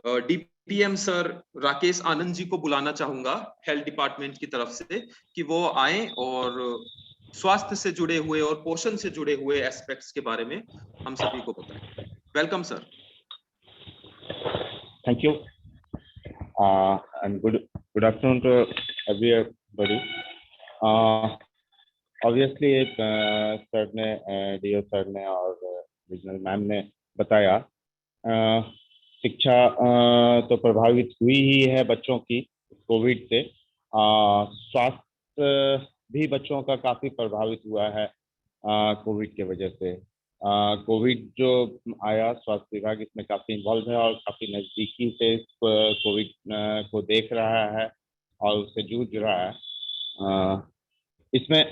DPM sir Rakesh Anand ji को बुलाना चाहूंगा हेल्थ डिपार्टमेंट की तरफ से कि वो आए और स्वास्थ्य से जुड़े हुए और पोषण से जुड़े हुए एस्पेक्ट्स के बारे में हम सभी को बताएं। Welcome sir. Thank you, and good afternoon to everybody. Obviously, sir ने डीओ सर ने और रीजनल मैम ने बताया, शिक्षा तो प्रभावित हुई ही है बच्चों की कोविड से। स्वास्थ्य भी बच्चों का काफ़ी प्रभावित हुआ है कोविड के वजह से। कोविड जो आया, स्वास्थ्य विभाग इसमें काफ़ी इन्वॉल्व है और काफ़ी नज़दीकी से इस कोविड को देख रहा है और उससे जूझ रहा है। इसमें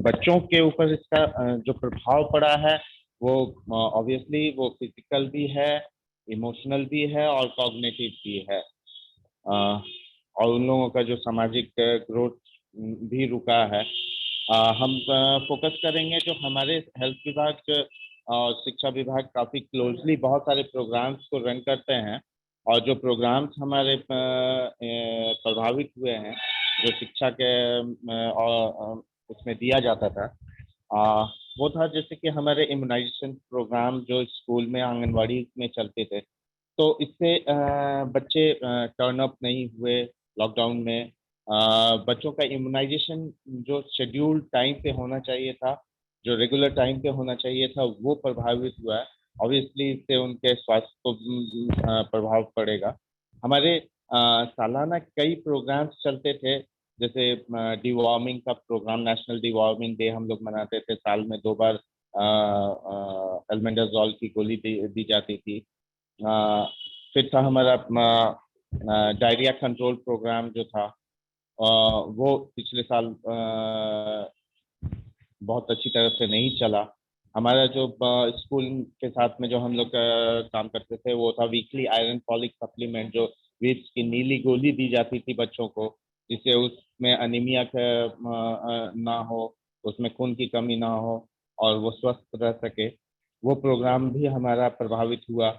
बच्चों के ऊपर इसका जो प्रभाव पड़ा है वो ऑब्वियसली वो फिजिकल भी है, इमोशनल भी है और कॉग्निटिव भी है। और उन लोगों का जो सामाजिक ग्रोथ भी रुका है। हम फोकस करेंगे जो हमारे हेल्थ विभाग और शिक्षा विभाग काफ़ी क्लोजली बहुत सारे प्रोग्राम्स को रन करते हैं, और जो प्रोग्राम्स हमारे प्रभावित हुए हैं जो शिक्षा के उसमें दिया जाता था, वो था जैसे कि हमारे इम्यूनाइजेशन प्रोग्राम जो स्कूल में आंगनवाड़ी में चलते थे। तो इससे बच्चे टर्न अप नहीं हुए लॉकडाउन में। बच्चों का इम्यूनाइजेशन जो शेड्यूल टाइम पे होना चाहिए था, जो रेगुलर टाइम पे होना चाहिए था, वो प्रभावित हुआ है। ऑब्वियसली इससे उनके स्वास्थ्य को प्रभाव पड़ेगा। हमारे सालाना कई प्रोग्राम्स चलते थे, जैसे डिवॉर्मिंग का प्रोग्राम, नेशनल डिवॉर्मिंग डे हम लोग मनाते थे। साल में 2 बार एल्बेंडाजोल की गोली दी जाती थी। फिर था हमारा डायरिया कंट्रोल प्रोग्राम जो था, वो पिछले साल बहुत अच्छी तरह से नहीं चला। हमारा जो स्कूल के साथ में जो हम लोग काम करते थे वो था वीकली आयरन फॉलिक सप्लीमेंट, जो विप्स की नीली गोली दी जाती थी बच्चों को, जिससे उसमें अनीमिया ना हो, उसमें खून की कमी ना हो और वो स्वस्थ रह सके। वो प्रोग्राम भी हमारा प्रभावित हुआ।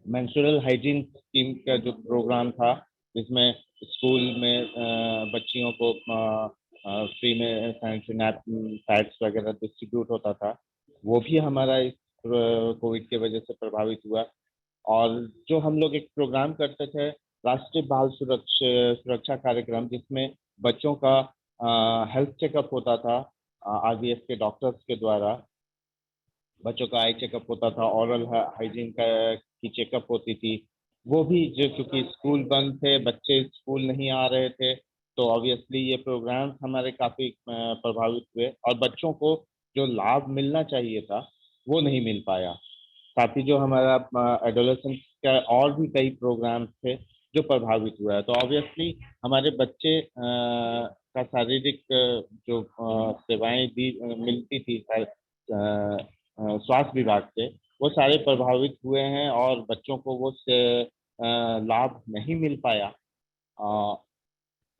मेंस्ट्रुअल हाइजीन स्कीम का जो प्रोग्राम था, जिसमें स्कूल में बच्चियों को फ्री में सैनिटरी नैपकिन पैड्स वगैरह डिस्ट्रीब्यूट होता था, वो भी हमारा इस कोविड के वजह से प्रभावित हुआ। और जो हम लोग एक प्रोग्राम करते थे, राष्ट्रीय बाल सुरक्षा कार्यक्रम, जिसमें बच्चों का हेल्थ चेकअप होता था आरबीएस के डॉक्टर्स के द्वारा। बच्चों का आई चेकअप होता था, ऑरल हाइजीन की चेकअप होती थी। वो भी जो क्योंकि स्कूल बंद थे, बच्चे स्कूल नहीं आ रहे थे, तो ऑब्वियसली ये प्रोग्राम हमारे काफ़ी प्रभावित हुए और बच्चों को जो लाभ मिलना चाहिए था वो नहीं मिल पाया। साथ ही जो हमारा एडोलेसेंस का और भी कई प्रोग्राम्स थे जो प्रभावित हुआ है। तो ऑब्वियसली हमारे बच्चे का शारीरिक जो सेवाएं मिलती थी स्वास्थ्य विभाग से, वो सारे प्रभावित हुए हैं और बच्चों को वो लाभ नहीं मिल पाया।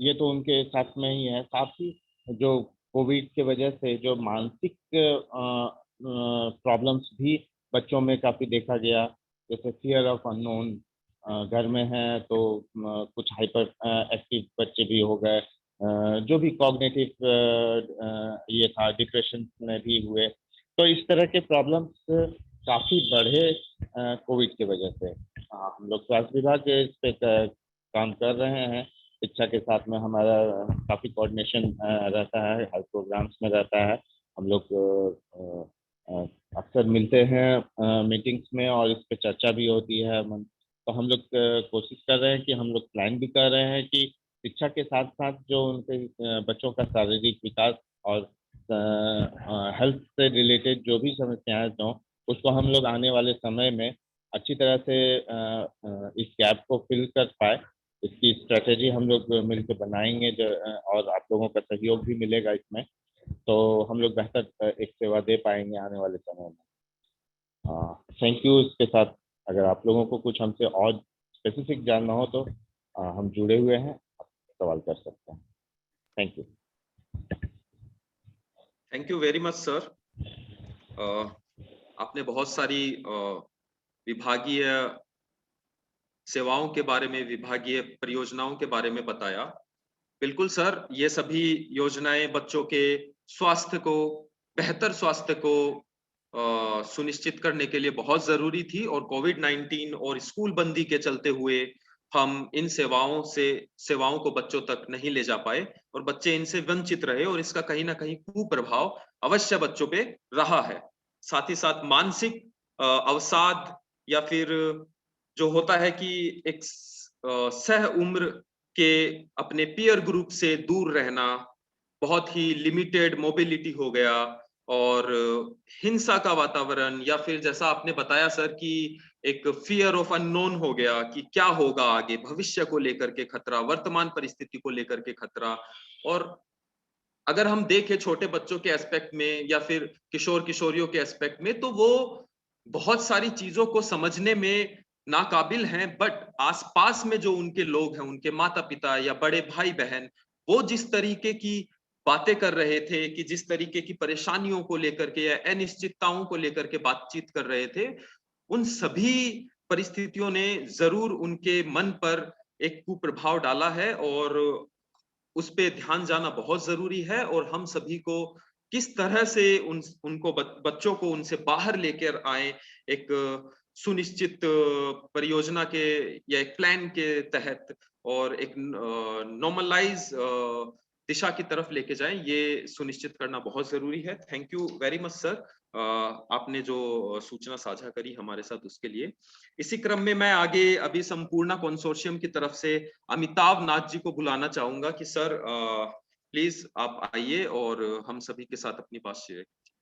ये तो उनके साथ में ही है। साथ ही जो कोविड के वजह से जो मानसिक प्रॉब्लम्स भी बच्चों में काफ़ी देखा गया, जैसे फियर ऑफ अननोन। घर में हैं तो कुछ हाइपर एक्टिव बच्चे भी हो गए, जो भी कॉग्निटिव ये था, डिप्रेशन में भी हुए। तो इस तरह के प्रॉब्लम्स काफ़ी बढ़े कोविड के वजह से। हम लोग स्वास्थ्य विभाग इस पे काम कर रहे हैं। शिक्षा के साथ में हमारा काफ़ी कोऑर्डिनेशन रहता है, हर प्रोग्राम्स में रहता है। हम लोग अक्सर मिलते हैं मीटिंग्स में और इस पे चर्चा भी होती है। तो हम लोग कोशिश कर रहे हैं कि हम लोग प्लान भी कर रहे हैं कि शिक्षा के साथ साथ जो उनके बच्चों का शारीरिक विकास और हेल्थ से रिलेटेड जो भी समस्याएं हों, उसको हम लोग आने वाले समय में अच्छी तरह से इस गैप को फिल कर पाए। इसकी स्ट्रेटेजी हम लोग मिलकर बनाएंगे और आप लोगों का सहयोग भी मिलेगा इसमें, तो हम लोग बेहतर एक सेवा दे पाएंगे आने वाले समय में। Thank you. इसके साथ अगर आप लोगों को कुछ हमसे और स्पेसिफिक जानना हो तो हम जुड़े हुए हैं, आप सवाल कर सकते हैं। Thank you. Thank you very much sir. आपने बहुत सारी विभागीय सेवाओं के बारे में, विभागीय परियोजनाओं के बारे में बताया। बिल्कुल सर, ये सभी योजनाएं बच्चों के स्वास्थ्य को, बेहतर स्वास्थ्य को सुनिश्चित करने के लिए बहुत जरूरी थी, और कोविड-19 और स्कूल बंदी के चलते हुए हम इन सेवाओं को बच्चों तक नहीं ले जा पाए, और बच्चे इनसे वंचित रहे, और इसका कहीं ना कहीं कुप्रभाव अवश्य बच्चों पे रहा है। साथ ही साथ मानसिक अवसाद, या फिर जो होता है कि एक सह उम्र के अपने पीयर ग्रुप से दूर रहना, बहुत ही लिमिटेड मोबिलिटी हो गया, और हिंसा का वातावरण, या फिर जैसा आपने बताया सर कि एक फियर ऑफ अननोन हो गया कि क्या होगा आगे, भविष्य को लेकर के खतरा, वर्तमान परिस्थिति को लेकर के खतरा। और अगर हम देखें छोटे बच्चों के एस्पेक्ट में, या फिर किशोर किशोरियों के एस्पेक्ट में, तो वो बहुत सारी चीजों को समझने में नाकाबिल हैं, बट आसपास में जो उनके लोग हैं, उनके माता पिता या बड़े भाई बहन, वो जिस तरीके की बातें कर रहे थे, कि जिस तरीके की परेशानियों को लेकर के या अनिश्चितताओं को लेकर के बातचीत कर रहे थे, उन सभी परिस्थितियों ने जरूर उनके मन पर एक कुप्रभाव डाला है, और उस पे ध्यान जाना बहुत जरूरी है। और हम सभी को किस तरह से उनको बच्चों को उनसे बाहर लेकर आए, एक सुनिश्चित परियोजना के या एक प्लान के तहत, और एक नॉर्मलाइज दिशा की तरफ लेके जाएं, ये सुनिश्चित करना बहुत जरूरी है। Thank you very much sir, आपने जो सूचना साझा करी हमारे साथ उसके लिए। इसी क्रम में मैं आगे अभी संपूर्णा कंसोर्शियम की तरफ से अमिताभ नाथ जी को बुलाना चाहूंगा कि सर प्लीज आप आइए और हम सभी के साथ अपनी बात शेयर कीजिए।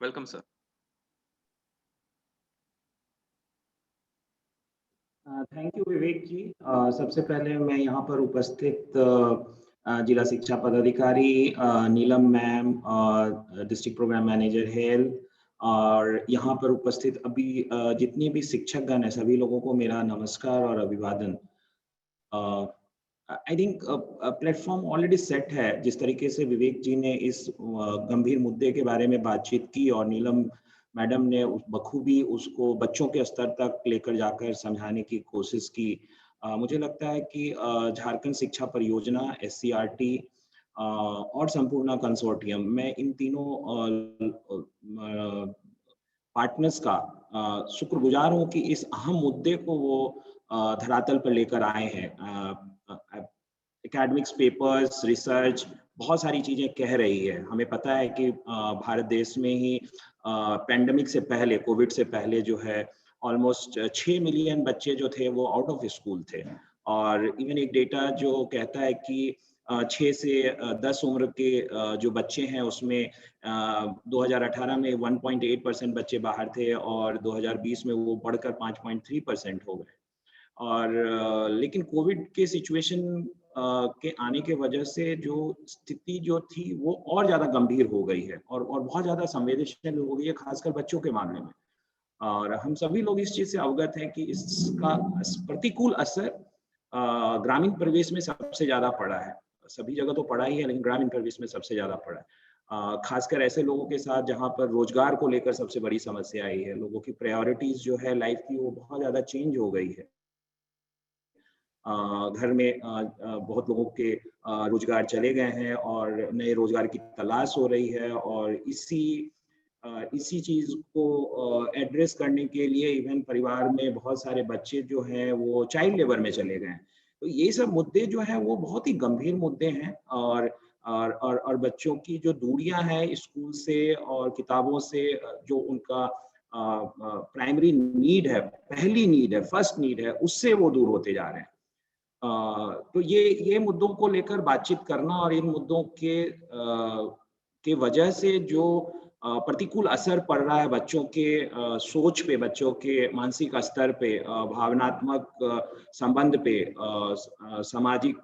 Welcome sir. Thank you Vivek ji. सबसे पहले मैं यहाँ पर उपस्थित जिला शिक्षा पदाधिकारी Neelam ma'am, district programme manager health, और यहाँ पर उपस्थित अभी जितने भी शिक्षकगण हैं, सभी लोगों को मेरा नमस्कार और अभिवादन। I think platform already set है। जिस तरीके से विवेक जी ने इस गंभीर मुद्दे के बारे में बातचीत की, और नीलम मैडम ने बखूबी उसको बच्चों के स्तर तक लेकर जाकर समझाने की कोशिश की। मुझे लगता है कि झारखंड शिक्षा परियोजना, SCRT और संपूर्णा कंसोर्टियम, मैं इन तीनों पार्टनर्स का शुक्रगुजार हूँ कि इस अहम मुद्दे को वो धरातल पर लेकर आए हैं। एकेडमिक्स पेपर्स, रिसर्च, बहुत सारी चीजें कह रही है। हमें पता है कि भारत देश में ही पेंडेमिक से पहले, कोविड से पहले जो है ऑलमोस्ट 6 मिलियन बच्चे जो थे वो आउट ऑफ स्कूल थे, और इवन एक डेटा जो कहता है कि 6 से 10 उम्र के जो बच्चे हैं उसमें 2018 में 1.8% बच्चे बाहर थे, और 2020 में वो बढ़कर 5.3% हो गए। और लेकिन कोविड के सिचुएशन के आने के वजह से जो स्थिति जो थी वो और ज़्यादा गंभीर हो गई है, और बहुत ज़्यादा संवेदनशील हो गई है, खासकर बच्चों के मामले में। और हम सभी लोग इस चीज़ से अवगत हैं कि इसका प्रतिकूल असर ग्रामीण परिवेश में सबसे ज़्यादा पड़ा है। सभी जगह तो पड़ा ही है, लेकिन ग्रामीण परिवेश में सबसे ज़्यादा पड़ा है। खासकर ऐसे लोगों के साथ जहाँ पर रोजगार को लेकर सबसे बड़ी समस्या आई है। लोगों की प्रायोरिटीज जो है लाइफ की, वो बहुत ज़्यादा चेंज हो गई है। घर में बहुत लोगों के रोजगार चले गए हैं, और नए रोजगार की तलाश हो रही है, और इसी चीज को एड्रेस करने के लिए इवन परिवार में बहुत सारे बच्चे जो हैं वो चाइल्ड लेबर में चले गए हैं। तो ये सब मुद्दे जो हैं वो बहुत ही गंभीर मुद्दे हैं, और बच्चों की जो दूरियां हैं स्कूल से और किताबों से, जो उनका प्राइमरी नीड है, पहली नीड है, फर्स्ट नीड है, उससे वो दूर होते जा रहे हैं। तो ये मुद्दों को लेकर बातचीत करना, और इन मुद्दों के वजह से जो प्रतिकूल असर पड़ रहा है बच्चों के सोच पे, बच्चों के मानसिक स्तर पे, भावनात्मक संबंध पे, सामाजिक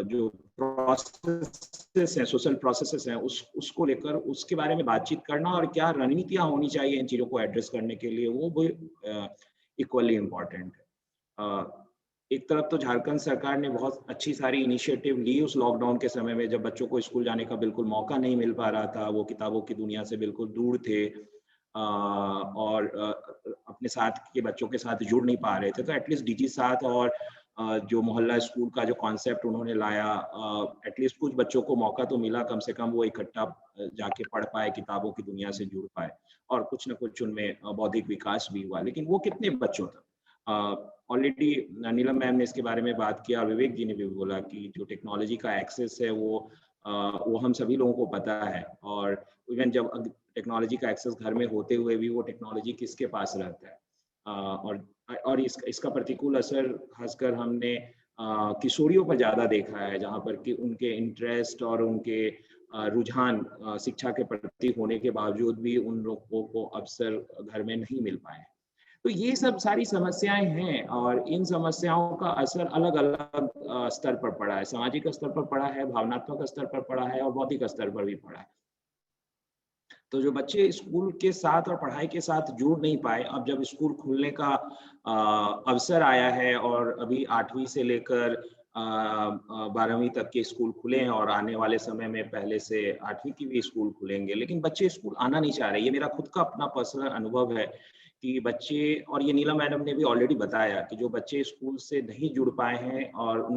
जो प्रोसेस है, सोशल प्रोसेसेस हैं, उसको लेकर उसके बारे में बातचीत करना, और क्या रणनीतियां होनी चाहिए इन चीजों को एड्रेस करने के लिए, वो भी इक्वली इम्पोर्टेंट है। एक तरफ तो झारखंड सरकार ने बहुत अच्छी सारी इनिशिएटिव ली उस लॉकडाउन के समय में, जब बच्चों को स्कूल जाने का बिल्कुल मौका नहीं मिल पा रहा था, वो किताबों की दुनिया से बिल्कुल दूर थे। और अपने साथ के बच्चों के साथ जुड़ नहीं पा रहे थे, तो एटलीस्ट डीजी साथ और जो मोहल्ला स्कूल का जो कॉन्सेप्ट उन्होंने लाया, एटलीस्ट कुछ बच्चों को मौका तो मिला, कम से कम वो इकट्ठा जाके पढ़ पाए, किताबों की दुनिया से जुड़ पाए और कुछ न कुछ उनमें बौद्धिक विकास भी हुआ। लेकिन वो कितने बच्चों तक? ऑलरेडी नीलम मैम ने इसके बारे में बात किया और विवेक जी ने भी बोला कि जो टेक्नोलॉजी का एक्सेस है वो हम सभी लोगों को पता है, और इवन जब टेक्नोलॉजी का एक्सेस घर में होते हुए भी वो टेक्नोलॉजी किसके पास रहता है। और इसका प्रतिकूल असर खासकर हमने किशोरियों पर ज़्यादा देखा है, जहाँ पर कि उनके इंटरेस्ट और उनके रुझान शिक्षा के प्रति होने के बावजूद भी उन लोगों को अवसर घर में नहीं मिल पाए। तो ये सब सारी समस्याएं हैं और इन समस्याओं का असर अलग-अलग स्तर पर पड़ा है। सामाजिक स्तर पर पड़ा है, भावनात्मक स्तर पर पड़ा है और बौद्धिक स्तर पर भी पड़ा है। तो जो बच्चे स्कूल के साथ और पढ़ाई के साथ जुड़ नहीं पाए, अब जब स्कूल खुलने का अवसर आया है और अभी 8वीं से लेकर 12वीं तक के स्कूल खुले हैं और आने वाले समय में पहले से 8वीं की भी स्कूल खुलेंगे, लेकिन बच्चे स्कूल आना नहीं चाह रहे। ये मेरा खुद का अपना पर्सनल अनुभव है कि बच्चे, और ये नीलम मैडम ने भी ऑलरेडी बताया कि जो बच्चे स्कूल से नहीं जुड़ पाए हैं और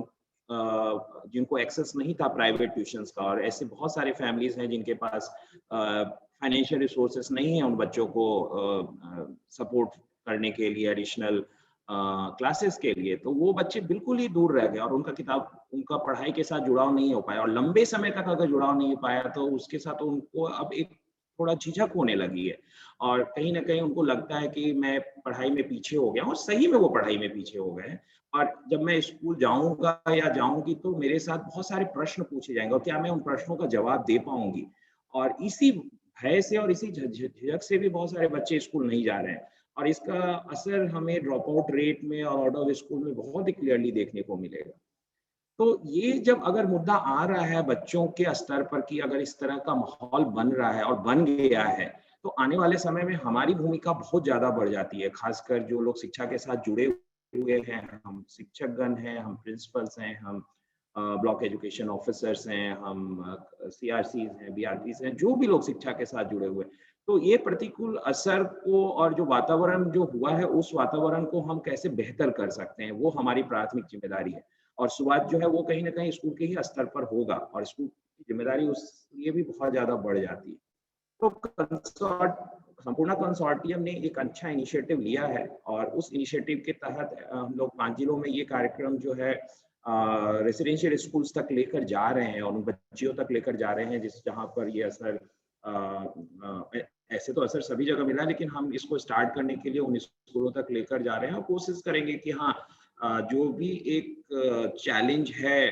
जिनको एक्सेस नहीं था प्राइवेट ट्यूशंस का, और ऐसे बहुत सारे फैमिलीज हैं जिनके पास फाइनेंशियल रिसोर्सेस नहीं है उन बच्चों को सपोर्ट करने के लिए, एडिशनल क्लासेस के लिए, तो वो बच्चे बिल्कुल ही दूर रह गए और उनका पढ़ाई के साथ जुड़ाव नहीं हो पाया। और लंबे समय तक अगर जुड़ाव नहीं हो पाया तो उसके साथ उनको अब एक थोड़ा झिझक होने लगी है और कहीं ना कहीं उनको लगता है कि मैं पढ़ाई में पीछे हो गया हूँ। सही में वो पढ़ाई में पीछे हो गए हैं और जब मैं स्कूल जाऊंगा या जाऊंगी तो मेरे साथ बहुत सारे प्रश्न पूछे जाएंगे और क्या मैं उन प्रश्नों का जवाब दे पाऊंगी। और इसी भय से और इसी झिझक से भी बहुत सारे बच्चे स्कूल नहीं जा रहे हैं और इसका असर हमें ड्रॉप आउट रेट में और आउट ऑफ स्कूल में बहुत ही क्लियरली देखने को मिलेगा। तो ये जब अगर मुद्दा आ रहा है बच्चों के स्तर पर कि अगर इस तरह का माहौल बन रहा है और बन गया है, तो आने वाले समय में हमारी भूमिका बहुत ज्यादा बढ़ जाती है, खासकर जो लोग शिक्षा के साथ जुड़े हुए हैं, हम शिक्षकगण हैं, हम प्रिंसिपल्स हैं, हम ब्लॉक एजुकेशन ऑफिसर्स हैं, हम सीआरसीज हैं, बीआरपीज हैं, जो भी लोग शिक्षा के साथ जुड़े हुए, तो ये प्रतिकूल असर को और जो वातावरण जो हुआ है उस वातावरण को हम कैसे बेहतर कर सकते हैं, वो हमारी प्राथमिक जिम्मेदारी है। और शुरुआत जो है वो कहीं ना कहीं स्कूल के ही स्तर पर होगा और स्कूल की जिम्मेदारी उस लिए भी बहुत ज्यादा बढ़ जाती है। तो संपूर्ण कंसोर्टियम ने एक अच्छा इनिशिएटिव लिया है और उस इनिशिएटिव के तहत हम लोग 5 जिलों में ये कार्यक्रम जो है रेसिडेंशियल स्कूल्स तक लेकर जा रहे हैं और उन बच्चियों तक लेकर जा रहे हैं जहाँ पर ये असर ऐसे तो असर सभी जगह मिला, लेकिन हम इसको स्टार्ट करने के लिए उन स्कूलों तक लेकर जा रहे हैं और कोशिश करेंगे कि हाँ जो भी एक चैलेंज है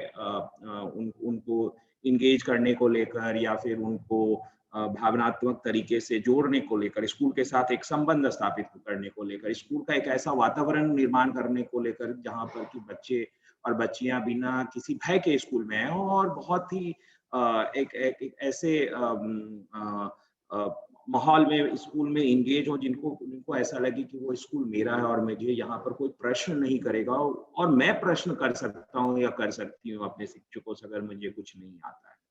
उनको इंगेज करने को लेकर या फिर उनको भावनात्मक तरीके से जोड़ने को लेकर, स्कूल के साथ एक संबंध स्थापित करने को लेकर, स्कूल का एक ऐसा वातावरण निर्माण करने को लेकर जहाँ पर कि बच्चे और बच्चियां बिना किसी भय के स्कूल में हैं और बहुत ही एक ऐसे माहौल में स्कूल में इंगेज हो जिनको ऐसा लगे कि वो स्कूल मेरा है और मुझे यहाँ पर कोई प्रश्न नहीं करेगा और मैं प्रश्न कर सकता हूँ या कर सकती हूँ अपने शिक्षकों से अगर मुझे कुछ नहीं आता है।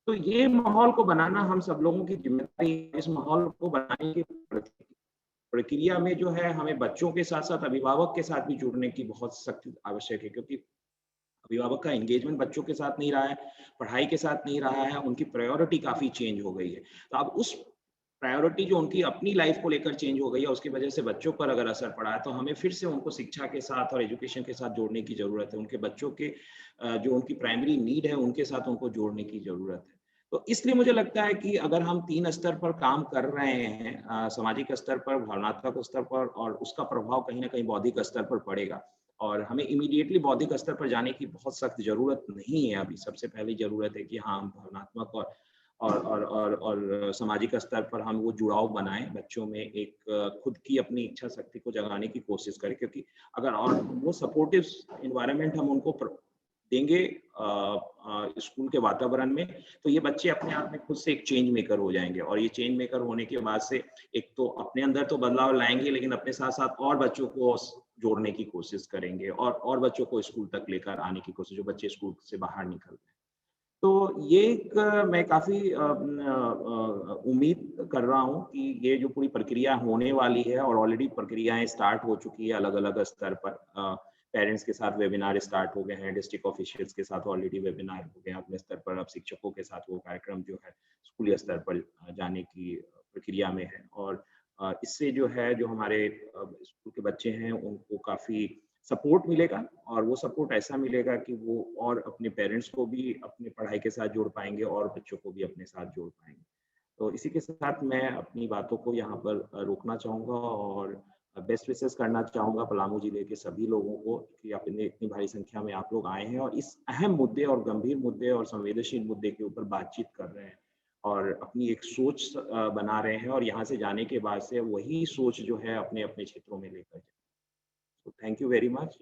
तो ये माहौल को बनाना हम सब लोगों की जिम्मेदारी। इस माहौल को बनाने की प्रक्रिया में जो है हमें बच्चों के साथ साथ अभिभावक के साथ भी जुड़ने की बहुत सख्त आवश्यक है, क्योंकि अभिभावक का एंगेजमेंट बच्चों के साथ नहीं रहा है, पढ़ाई के साथ नहीं रहा है, उनकी प्रायोरिटी काफी चेंज हो गई है। तो अब उस प्रायोरिटी जो उनकी अपनी लाइफ को लेकर चेंज हो गई है उसकी वजह से बच्चों पर अगर असर पड़ा है तो हमें फिर से उनको शिक्षा के साथ और एजुकेशन के साथ जोड़ने की जरूरत है। उनके बच्चों के जो उनकी प्राइमरी नीड है उनके साथ उनको जोड़ने की जरूरत है। तो इसलिए मुझे लगता है कि अगर हम 3 स्तर पर काम कर रहे हैं, सामाजिक स्तर पर, भावनात्मक स्तर पर, और उसका प्रभाव कहीं ना कहीं बौद्धिक स्तर पर पड़ेगा और हमें इमीडिएटली बौद्धिक स्तर पर जाने की बहुत सख्त जरूरत नहीं है। अभी सबसे पहली जरूरत है कि हाँ हम भावनात्मक और सामाजिक स्तर पर हम वो जुड़ाव बनाएं, बच्चों में एक खुद की अपनी इच्छा शक्ति को जगाने की कोशिश करें, क्योंकि अगर और वो सपोर्टिव इन्वायरमेंट हम उनको देंगे स्कूल के वातावरण में तो ये बच्चे अपने आप में खुद से एक चेंज मेकर हो जाएंगे और ये चेंज मेकर होने के बाद से एक तो अपने अंदर तो बदलाव लाएंगे लेकिन अपने साथ साथ और बच्चों को जोड़ने की कोशिश करेंगे और बच्चों को स्कूल तक लेकर आने की कोशिश, जो बच्चे स्कूल से बाहर निकलते हैं। तो ये एक मैं काफ़ी उम्मीद कर रहा हूँ कि ये जो पूरी प्रक्रिया होने वाली है और ऑलरेडी प्रक्रियाएँ स्टार्ट हो चुकी है अलग-अलग स्तर पर। पेरेंट्स के साथ वेबिनार स्टार्ट हो गए हैं, डिस्ट्रिक्ट ऑफिशियल्स के साथ ऑलरेडी वेबिनार हो गए हैं अपने स्तर पर। अब शिक्षकों के साथ वो कार्यक्रम जो है स्कूली स्तर पर जाने की प्रक्रिया में है। और इससे जो है जो हमारे स्कूल के बच्चे हैं उनको काफ़ी सपोर्ट मिलेगा और वो सपोर्ट ऐसा मिलेगा कि वो और अपने पेरेंट्स को भी अपनी पढ़ाई के साथ जोड़ पाएँगे और बच्चों को भी अपने साथ जोड़ पाएँगे। तो इसी के साथ मैं अपनी बातों को यहाँ पर रोकना चाहूँगा और बेस्ट विशेस करना चाहूँगा पलामू जिले के सभी लोगों को कि अपने इतनी भारी संख्या में आप लोग आए हैं और इस अहम मुद्दे और गंभीर मुद्दे और संवेदनशील मुद्दे के ऊपर बातचीत कर रहे हैं और अपनी एक सोच बना रहे हैं और यहाँ से जाने के बाद से वही सोच जो है अपने-अपने क्षेत्रों में लेकर जाए। So thank you very much.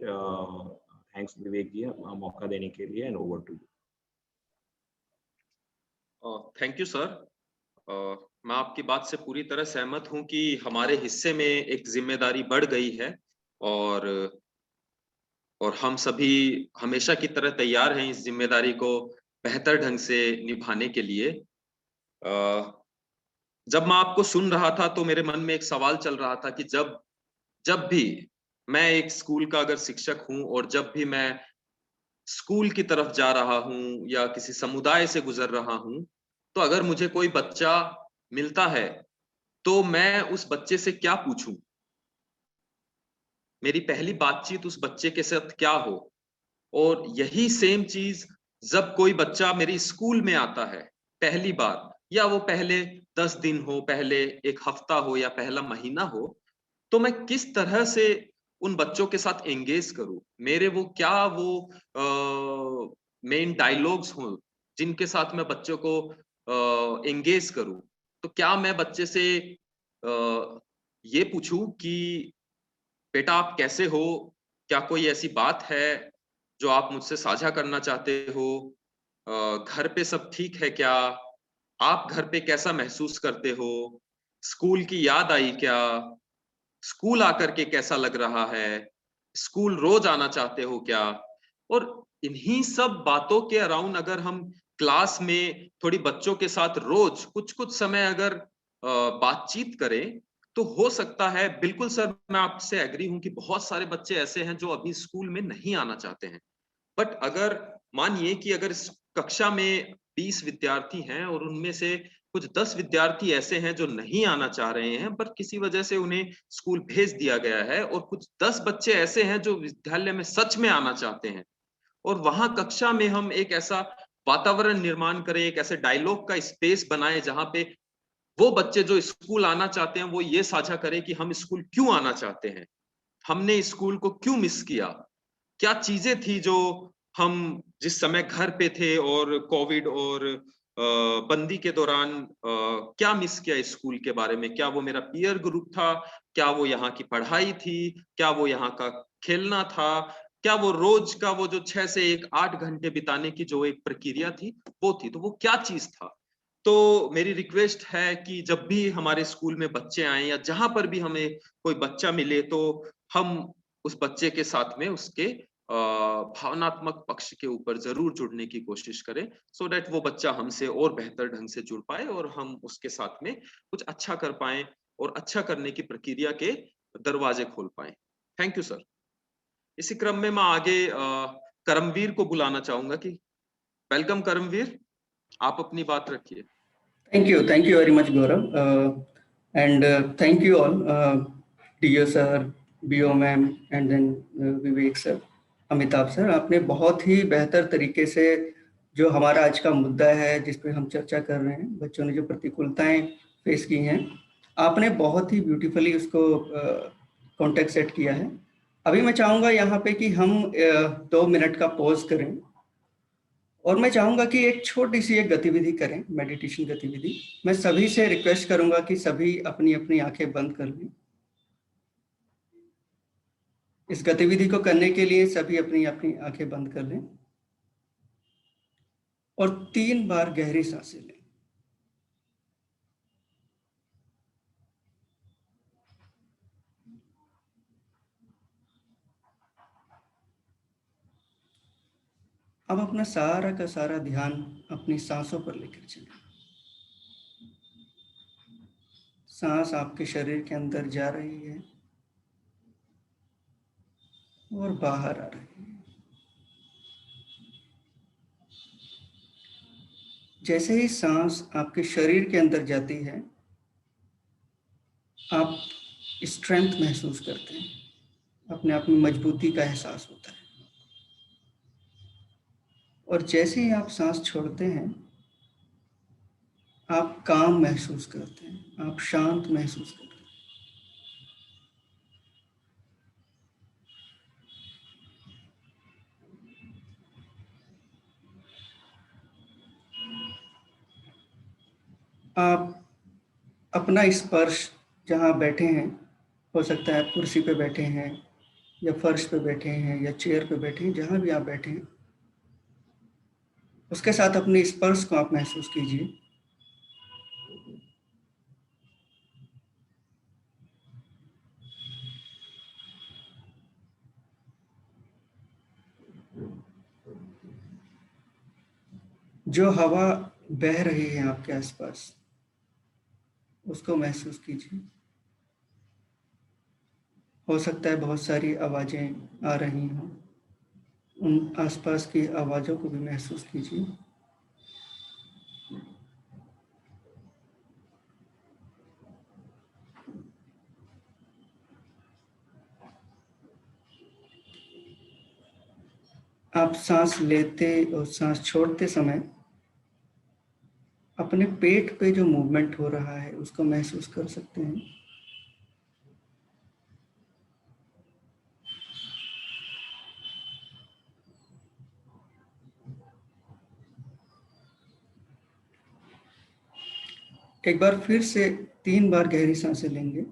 Thanks विवेक जी मौका देने के लिए and over to you. Thank you sir. मैं आपकी बात से पूरी तरह सहमत हूं कि हमारे हिस्से में एक जिम्मेदारी बढ़ गई है और हम सभी हमेशा की तरह तैयार हैं इस जिम्मेदारी को बेहतर ढंग से निभाने के लिए। जब मैं आपको सुन रहा था तो मेरे मन में एक सवाल चल रहा था कि जब जब भी मैं एक स्कूल का अगर शिक्षक हूं और जब भी मैं स्कूल की तरफ जा रहा हूं या किसी समुदाय से गुजर रहा हूं, तो अगर मुझे कोई बच्चा मिलता है, तो मैं उस बच्चे से क्या पूछूं? मेरी पहली बातचीत उस बच्चे के साथ क्या हो? और यही सेम चीज जब कोई बच्चा मेरी स्कूल में आता है पहली बार या वो पहले 10 दिन हो, पहले 1 हफ्ता हो या पहला महीना हो, तो मैं किस तरह से उन बच्चों के साथ एंगेज करूं? मेरे वो क्या वो मेन डायलॉग्स हों जिनके साथ मैं बच्चों को एंगेज करूं? तो क्या मैं बच्चे से ये पूछूं कि बेटा आप कैसे हो? क्या कोई ऐसी बात है जो आप मुझसे साझा करना चाहते हो? घर पे सब ठीक है क्या? आप घर पे कैसा महसूस करते हो? स्कूल की याद आई क्या? स्कूल आकर के कैसा लग रहा है? स्कूल रोज आना चाहते हो क्या? और इन्हीं सब बातों के अराउंड अगर हम क्लास में थोड़ी बच्चों के साथ रोज कुछ-कुछ समय अगर बातचीत करें, तो हो सकता है बिल्कुल सर मैं आपसे एग्री हूँ कि बहुत सारे बच्चे ऐसे हैं जो अभी स्कूल में नहीं आना चाहते हैं। बट अगर मानिए कि अगर इस कक्षा में 20 विद्यार्थी हैं और उनमें से कुछ 10 विद्यार्थी ऐसे हैं जो नहीं आना चाह रहे हैं, पर किसी वजह से उन्हें स्कूल भेज दिया गया है और कुछ 10 बच्चे ऐसे हैं जो विद्यालय में सच में आना चाहते हैं और वहां कक्षा में हम एक ऐसा वातावरण निर्माण करें, एक ऐसे डायलॉग का स्पेस बनाएं जहां पे वो बच्चे जो स्कूल आना चाहते हैं वो ये साझा करें कि हम स्कूल क्यों आना चाहते हैं, हमने स्कूल को क्यों मिस किया, क्या चीजें थी जो हम जिस समय घर पे थे और कोविड और बंदी के दौरान क्या मिस किया स्कूल के बारे में? क्या वो मेरा पीयर ग्रुप था? क्या वो यहाँ की पढ़ाई थी? क्या वो यहाँ का खेलना था? क्या वो रोज का वो जो 6 से 1 8 घंटे बिताने की जो एक प्रक्रिया थी, वो थी? तो वो क्या चीज था? तो मेरी रिक्वेस्ट है कि जब भी हमारे स्कूल में बच्चे आएँ या जहाँ पर भी हमें कोई बच्चा मिले तो हम उस बच्चे के साथ में उसके भावनात्मक पक्ष के ऊपर ज़रूर जुड़ने की कोशिश करें, सो दैट वो बच्चा हमसे और बेहतर ढंग से जुड़ पाए और हम उसके साथ में कुछ अच्छा कर पाएँ और अच्छा करने की प्रक्रिया के दरवाजे खोल पाएँ। Thank you sir. इसी क्रम में मैं आगे करमवीर को बुलाना चाहूँगा कि वेलकम करमवीर, आप अपनी बात रखिए। Thank you very much, Gaurav. And thank you all, DO sir, BO ma'am, and then Vivek sir, Amitabh sir, आपने बहुत ही बेहतर तरीके से जो हमारा आज का मुद्दा है जिस पे हम चर्चा कर रहे हैं, बच्चों ने जो प्रतिकूलताएं फेस की हैं, आपने बहुत ही ब्यूटीफुली उसको कॉन्टेक्स्ट सेट किया है। अभी मैं चाहूँगा यहाँ पे कि हम 2 मिनट का पॉज करें और मैं चाहूंगा कि एक छोटी सी एक गतिविधि करें, मेडिटेशन गतिविधि। मैं सभी से रिक्वेस्ट करूंगा कि सभी अपनी अपनी आंखें बंद कर लें। इस गतिविधि को करने के लिए सभी अपनी अपनी आंखें बंद कर लें और 3 बार गहरी सांसें लें। अब अपना सारा का सारा ध्यान अपनी सांसों पर लेकर चलें। सांस आपके शरीर के अंदर जा रही है और बाहर आ रही है। जैसे ही सांस आपके शरीर के अंदर जाती है, आप स्ट्रेंथ महसूस करते हैं, अपने आप में मजबूती का एहसास होता है। और जैसे ही आप सांस छोड़ते हैं, आप काम महसूस करते हैं, आप शांत महसूस करते हैं। आप अपना स्पर्श जहाँ बैठे हैं, हो सकता है आप कुर्सी पे बैठे हैं या फर्श पे बैठे हैं या चेयर पे बैठे हैं, जहाँ भी आप बैठे हैं, उसके साथ अपने स्पर्श को आप महसूस कीजिए। जो हवा बह रही है आपके आसपास, उसको महसूस कीजिए। हो सकता है बहुत सारी आवाजें आ रही हों, उन आसपास की आवाजों को भी महसूस कीजिए। आप सांस लेते और सांस छोड़ते समय अपने पेट पे जो मूवमेंट हो रहा है उसको महसूस कर सकते हैं। एक बार फिर से 3 बार गहरी सांसें लेंगे।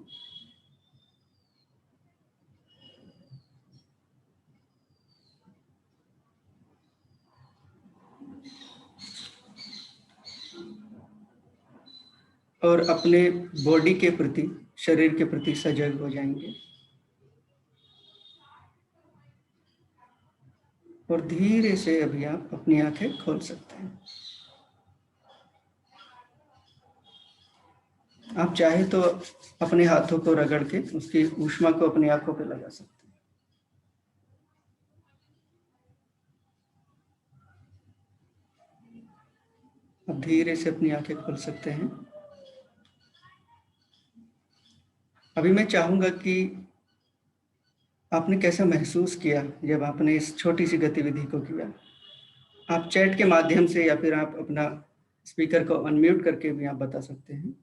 और अपने बॉडी के प्रति, शरीर के प्रति सजग हो जाएंगे। और धीरे से अभी आप अपनी आंखें खोल सकते हैं। आप चाहे तो अपने हाथों को रगड़ के उसकी ऊष्मा को अपनी आंखों पे लगा सकते हैं। अब धीरे से अपनी आंखें खोल सकते हैं। अभी मैं चाहूंगा कि आपने कैसा महसूस किया जब आपने इस छोटी सी गतिविधि को किया। आप चैट के माध्यम से या फिर आप अपना स्पीकर को अनम्यूट करके भी आप बता सकते हैं।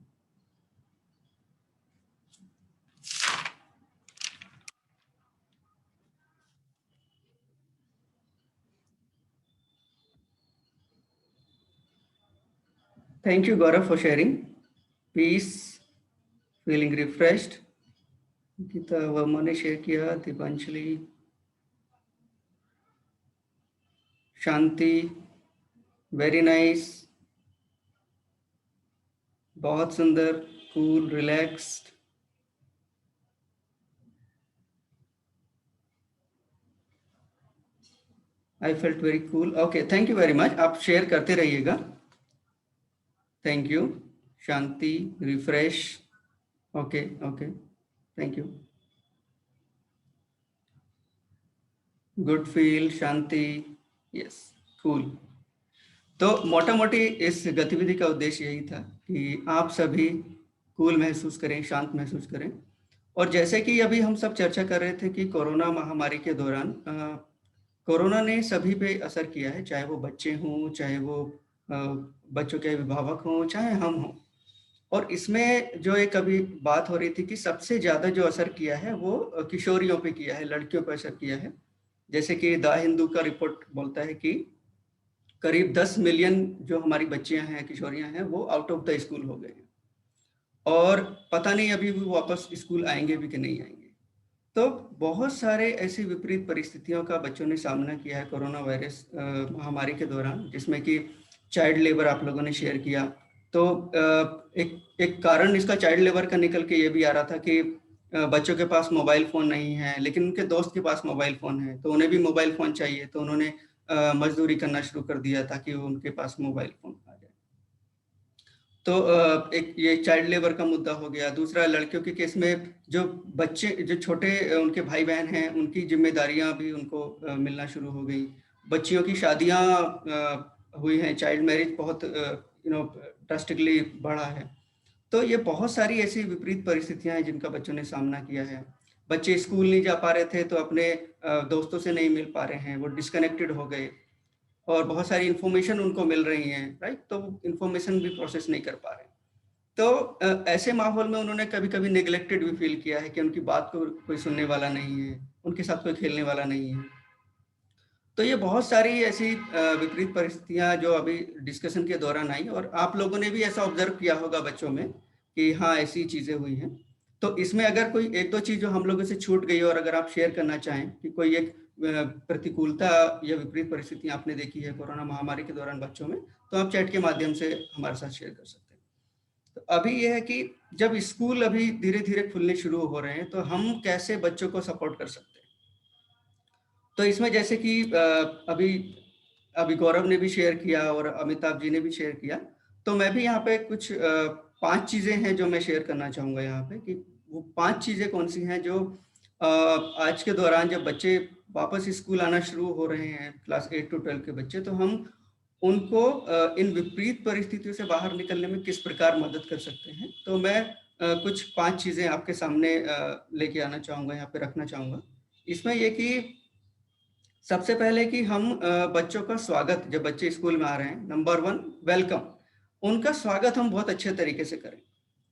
Thank you, Gaurav, for sharing. Peace, feeling refreshed. Gita Verma ने शेयर किया, दीपांजलि, शांति, वेरी नाइस, बहुत सुंदर, cool, relaxed. I felt very cool. Okay, thank you very much. आप शेयर करते रहिएगा। Thank you. Shanti, refresh. Okay okay, thank you. Good feel, Shanti, yes, cool. तो मोटा मोटी इस गतिविधि का उद्देश्य यही था कि आप सभी कूल महसूस करें, शांत महसूस करें। और जैसे कि अभी हम सब चर्चा कर रहे थे कि कोरोना महामारी के दौरान कोरोना ने सभी पे असर किया है, चाहे वो बच्चे हों, चाहे वो बच्चों के अभिभावक हों, चाहे हम हों। और इसमें जो एक अभी बात हो रही थी कि सबसे ज़्यादा जो असर किया है वो किशोरियों पे किया है, लड़कियों पर असर किया है। जैसे कि द हिंदू का रिपोर्ट बोलता है कि करीब 10 मिलियन जो हमारी बच्चियां हैं, किशोरियां हैं, वो आउट ऑफ द स्कूल हो गए हैं। और पता नहीं अभी भी वापस स्कूल आएंगे भी कि नहीं आएंगे। तो बहुत सारे ऐसी विपरीत परिस्थितियों का बच्चों ने सामना किया है कोरोना वायरस महामारी के दौरान, जिसमें कि चाइल्ड लेबर आप लोगों ने शेयर किया। तो एक कारण इसका चाइल्ड लेबर का निकल के ये भी आ रहा था कि बच्चों के पास मोबाइल फ़ोन नहीं है, लेकिन उनके दोस्त के पास मोबाइल फ़ोन है, तो उन्हें भी मोबाइल फ़ोन चाहिए। तो उन्होंने मजदूरी करना शुरू कर दिया ताकि वो उनके पास मोबाइल फोन आ जाए। तो एक ये चाइल्ड लेबर का मुद्दा हो गया। दूसरा, लड़कियों के केस में जो बच्चे जो छोटे उनके भाई बहन हैं उनकी जिम्मेदारियां भी उनको मिलना शुरू हो गई। बच्चियों की शादियां हुई हैं, चाइल्ड मैरिज बहुत ड्रास्टिकली बढ़ा है। तो ये बहुत सारी ऐसी विपरीत परिस्थितियां हैं जिनका बच्चों ने सामना किया है। बच्चे स्कूल नहीं जा पा रहे थे तो अपने दोस्तों से नहीं मिल पा रहे हैं, वो डिस्कनेक्टेड हो गए, और बहुत सारी इंफॉर्मेशन उनको मिल रही हैं, राइट, तो इंफॉर्मेशन भी प्रोसेस नहीं कर पा रहे। तो ऐसे माहौल में उन्होंने कभी कभी नेग्लेक्टेड भी फील किया है कि उनकी बात को कोई सुनने वाला नहीं है, उनके साथ कोई खेलने वाला नहीं है। तो ये बहुत सारी ऐसी विपरीत परिस्थितियां जो अभी डिस्कशन के दौरान आई, और आप लोगों ने भी ऐसा ऑब्जर्व किया होगा बच्चों में कि हाँ ऐसी चीजें हुई हैं। तो इसमें अगर कोई एक दो चीज जो हम लोगों से छूट गई और अगर आप शेयर करना चाहें कि कोई एक प्रतिकूलता या विपरीत परिस्थितियां आपने देखी है कोरोना महामारी के दौरान बच्चों में, तो आप चैट के माध्यम से हमारे साथ शेयर कर सकते हैं। तो अभी यह है कि जब स्कूल अभी धीरे धीरे खुलने शुरू हो रहे हैं तो हम कैसे बच्चों को सपोर्ट कर सकते हैं। तो इसमें जैसे कि अभी गौरव ने भी शेयर किया और अमिताभ जी ने भी शेयर किया, तो मैं भी यहाँ पे कुछ 5 चीजें हैं जो मैं शेयर करना चाहूंगा यहाँ पे, कि वो 5 चीजें कौन सी हैं जो आज के दौरान जब बच्चे वापस स्कूल आना शुरू हो रहे हैं, क्लास 8 to 12 के बच्चे, तो हम उनको इन विपरीत परिस्थितियों से बाहर निकलने में किस प्रकार मदद कर सकते हैं। तो मैं कुछ 5 चीजें आपके सामने लेके आना चाहूंगा, यहाँ पे रखना चाहूंगा। इसमें ये कि सबसे पहले कि हम बच्चों का स्वागत, जब बच्चे स्कूल में आ रहे हैं, नंबर 1 वेलकम, उनका स्वागत हम बहुत अच्छे तरीके से करें।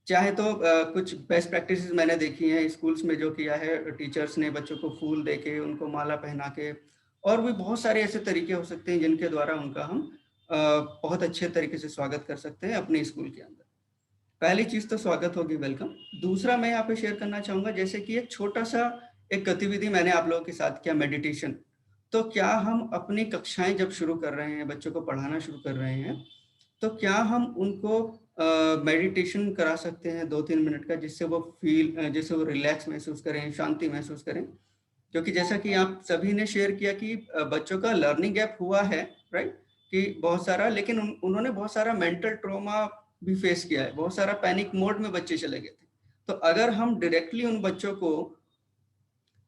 चाहे तो कुछ बेस्ट प्रैक्टिसेस मैंने देखी हैं स्कूल्स में जो किया है टीचर्स ने, बच्चों को फूल देके, उनको माला पहना के, और भी बहुत सारे ऐसे तरीके हो सकते हैं जिनके द्वारा उनका हम बहुत अच्छे तरीके से स्वागत कर सकते हैं अपने स्कूल के अंदर। पहली चीज तो स्वागत होगी, वेलकम। दूसरा मैं यहाँ पे शेयर करना चाहूंगा, जैसे कि एक छोटा सा एक गतिविधि मैंने आप लोगों के साथ किया, मेडिटेशन। तो क्या हम अपनी कक्षाएं जब शुरू कर रहे हैं, बच्चों को पढ़ाना शुरू कर रहे हैं, तो क्या हम उनको मेडिटेशन करा सकते हैं 2-3 मिनट का, जिससे वो रिलैक्स महसूस करें, शांति महसूस करें। क्योंकि जैसा कि आप सभी ने शेयर किया कि बच्चों का लर्निंग गैप हुआ है, राइट, कि बहुत सारा, लेकिन उन्होंने बहुत सारा मेंटल ट्रॉमा भी फेस किया है, बहुत सारा पैनिक मोड में बच्चे चले गए थे। तो अगर हम डायरेक्टली उन बच्चों को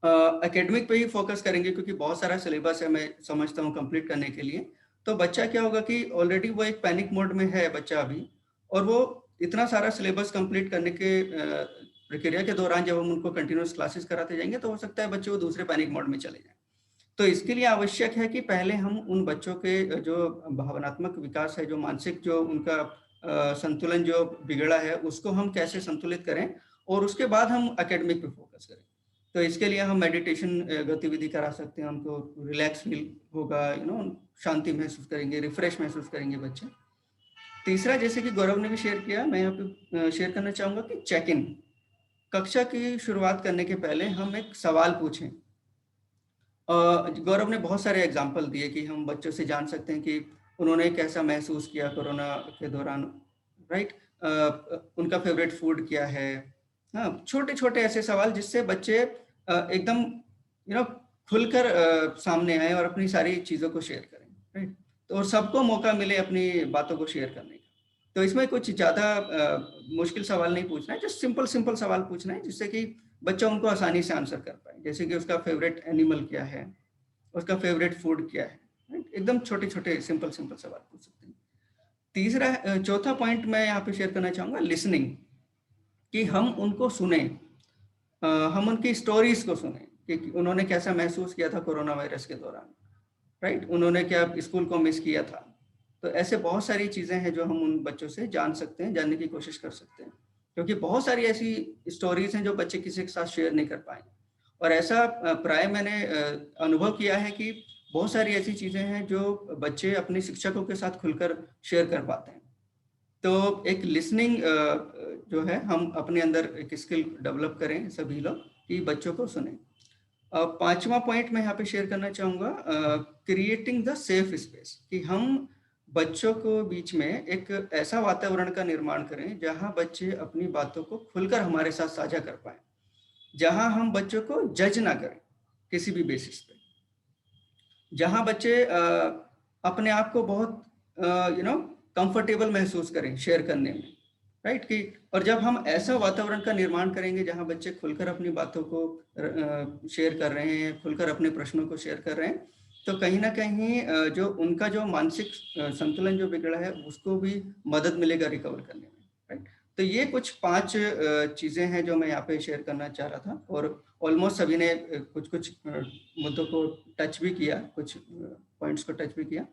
एकेडमिक पे ही फोकस करेंगे, क्योंकि बहुत सारा सिलेबस है मैं समझता हूँ कंप्लीट करने के लिए, तो बच्चा क्या होगा कि ऑलरेडी वो एक पैनिक मोड में है बच्चा अभी, और वो इतना सारा सिलेबस कंप्लीट करने के प्रक्रिया के दौरान जब हम उनको कंटिन्यूस क्लासेस कराते जाएंगे तो हो सकता है बच्चे वो दूसरे पैनिक मोड में चले जाएं। तो इसके लिए आवश्यक है कि पहले हम उन बच्चों के जो भावनात्मक विकास है, जो मानसिक जो उनका संतुलन जो बिगड़ा है, उसको हम कैसे संतुलित करें, और उसके बाद हम एकेडमिक पे फोकस करें। तो इसके लिए हम मेडिटेशन गतिविधि करा सकते हैं, उनको रिलैक्स फील होगा, शांति महसूस करेंगे, रिफ्रेश महसूस करेंगे बच्चे। तीसरा, जैसे कि गौरव ने भी शेयर किया, मैं यहाँ पे शेयर करना चाहूंगा कि चेक इन, कक्षा की शुरुआत करने के पहले हम एक सवाल पूछें। गौरव ने बहुत सारे एग्जाम्पल दिए कि हम बच्चों से जान सकते हैं कि उन्होंने कैसा महसूस किया कोरोना के दौरान, राइट, उनका फेवरेट फूड क्या है। हाँ, छोटे छोटे ऐसे सवाल जिससे बच्चे एकदम खुलकर सामने आए और अपनी सारी चीज़ों को शेयर करें, राइट, तो और सबको मौका मिले अपनी बातों को शेयर करने का। तो इसमें कुछ ज़्यादा मुश्किल सवाल नहीं पूछना है, जस्ट सिंपल सवाल पूछना है जिससे कि बच्चा उनको आसानी से आंसर कर पाए। जैसे कि उसका फेवरेट एनिमल क्या है, उसका फेवरेट फूड क्या है, एकदम छोटे छोटे सिंपल सवाल पूछ सकते हैं। चौथा पॉइंट मैं यहाँ पे शेयर करना चाहूँगा, लिसनिंग, कि हम उनको सुने, हम उनकी स्टोरीज को सुने कि उन्होंने कैसा महसूस किया था कोरोना वायरस के दौरान, राइट, उन्होंने क्या स्कूल को मिस किया था। तो ऐसे बहुत सारी चीज़ें हैं जो हम उन बच्चों से जान सकते हैं, जानने की कोशिश कर सकते हैं, क्योंकि बहुत सारी ऐसी स्टोरीज हैं जो बच्चे किसी के साथ शेयर नहीं कर पाए। और ऐसा प्राय मैंने अनुभव किया है कि बहुत सारी ऐसी चीज़ें हैं जो बच्चे अपने शिक्षकों के साथ खुलकर शेयर कर पाते हैं। तो एक लिसनिंग जो है, हम अपने अंदर एक स्किल डेवलप करें सभी लोग कि बच्चों को सुने। पांचवा पॉइंट मैं यहाँ पे शेयर करना चाहूँगा, क्रिएटिंग द सेफ स्पेस, कि हम बच्चों को बीच में एक ऐसा वातावरण का निर्माण करें जहाँ बच्चे अपनी बातों को खुलकर हमारे साथ साझा कर पाए, जहाँ हम बच्चों को जज ना करें किसी भी बेसिस पे। जहां बच्चे अपने आप को बहुत कंफर्टेबल महसूस करें शेयर करने में, राइट कि और जब हम ऐसा वातावरण का निर्माण करेंगे जहां बच्चे खुलकर अपनी बातों को शेयर कर रहे हैं, खुलकर अपने प्रश्नों को शेयर कर रहे हैं, तो कहीं ना कहीं जो उनका जो मानसिक संतुलन जो बिगड़ा है उसको भी मदद मिलेगा रिकवर करने में, राइट। तो ये कुछ 5 चीजें हैं जो मैं यहाँ पे शेयर करना चाह रहा था, और ऑलमोस्ट सभी ने कुछ कुछ मुद्दों को टच भी किया, कुछ पॉइंट्स को टच भी किया।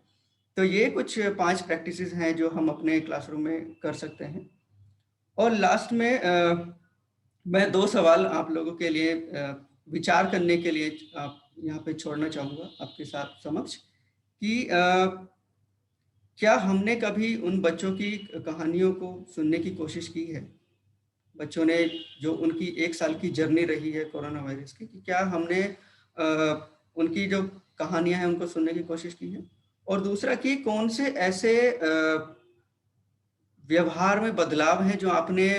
तो ये कुछ 5 प्रैक्टिसेस हैं जो हम अपने क्लासरूम में कर सकते हैं। और लास्ट में मैं 2 सवाल आप लोगों के लिए विचार करने के लिए आप यहाँ पे छोड़ना चाहूँगा आपके साथ समक्ष कि क्या हमने कभी उन बच्चों की कहानियों को सुनने की कोशिश की है, बच्चों ने जो उनकी 1 साल की जर्नी रही है कोरोना वायरस की, कि क्या हमने उनकी जो कहानियां हैं उनको सुनने की कोशिश की है। और दूसरा कि कौन से ऐसे व्यवहार में बदलाव हैं जो आपने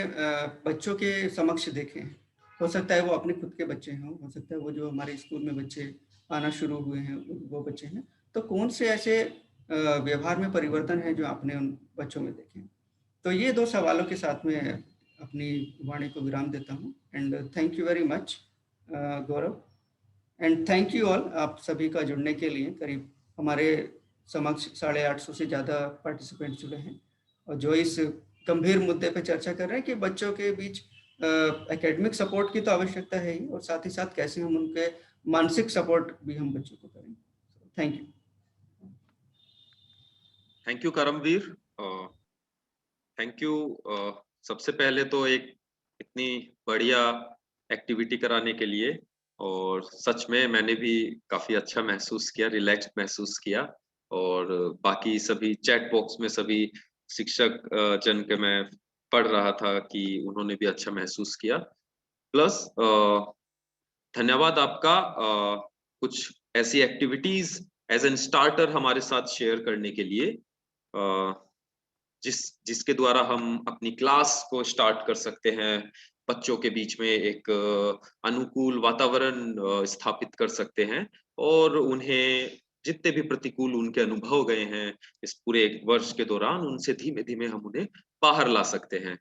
बच्चों के समक्ष देखे हैं। हो सकता है वो अपने खुद के बच्चे हों, हो सकता है वो जो हमारे स्कूल में बच्चे आना शुरू हुए हैं वो बच्चे हैं, तो कौन से ऐसे व्यवहार में परिवर्तन है जो आपने उन बच्चों में देखे। तो ये 2 सवालों के साथ में अपनी वाणी को विराम देता हूँ। And thank you very much Gaurav, and thank you all, आप सभी का जुड़ने के लिए। करीब हमारे समक्ष 850 से ज़्यादा पार्टिसिपेंट जुड़े हैं और जो इस गंभीर मुद्दे पर चर्चा कर रहे हैं कि बच्चों के बीच एकेडमिक सपोर्ट की तो आवश्यकता है ही, और साथ ही साथ कैसे हम उनके मानसिक सपोर्ट भी हम बच्चों को करें। Thank you. Thank you Karamvir, thank you. सबसे पहले तो एक इतनी बढ़िया एक्टिविटी कराने के लिए, और सच में मैंने भी काफी अच्छा महसूस किया, रिलैक्स्ड महसूस किया, और बाकी सभी चैट बॉक्स में सभी शिक्षक जन के मैं पढ़ रहा था कि उन्होंने भी अच्छा महसूस किया। प्लस धन्यवाद आपका कुछ ऐसी एक्टिविटीज एज एन स्टार्टर हमारे साथ शेयर करने के लिए, जिसके द्वारा हम अपनी क्लास को स्टार्ट कर सकते हैं, बच्चों के बीच में एक अनुकूल वातावरण स्थापित कर सकते हैं, और उन्हें जितने भी प्रतिकूल उनके अनुभव गए हैं इस पूरे 1 वर्ष के दौरान, उनसे धीमे धीमे हम उन्हें बाहर ला सकते हैं।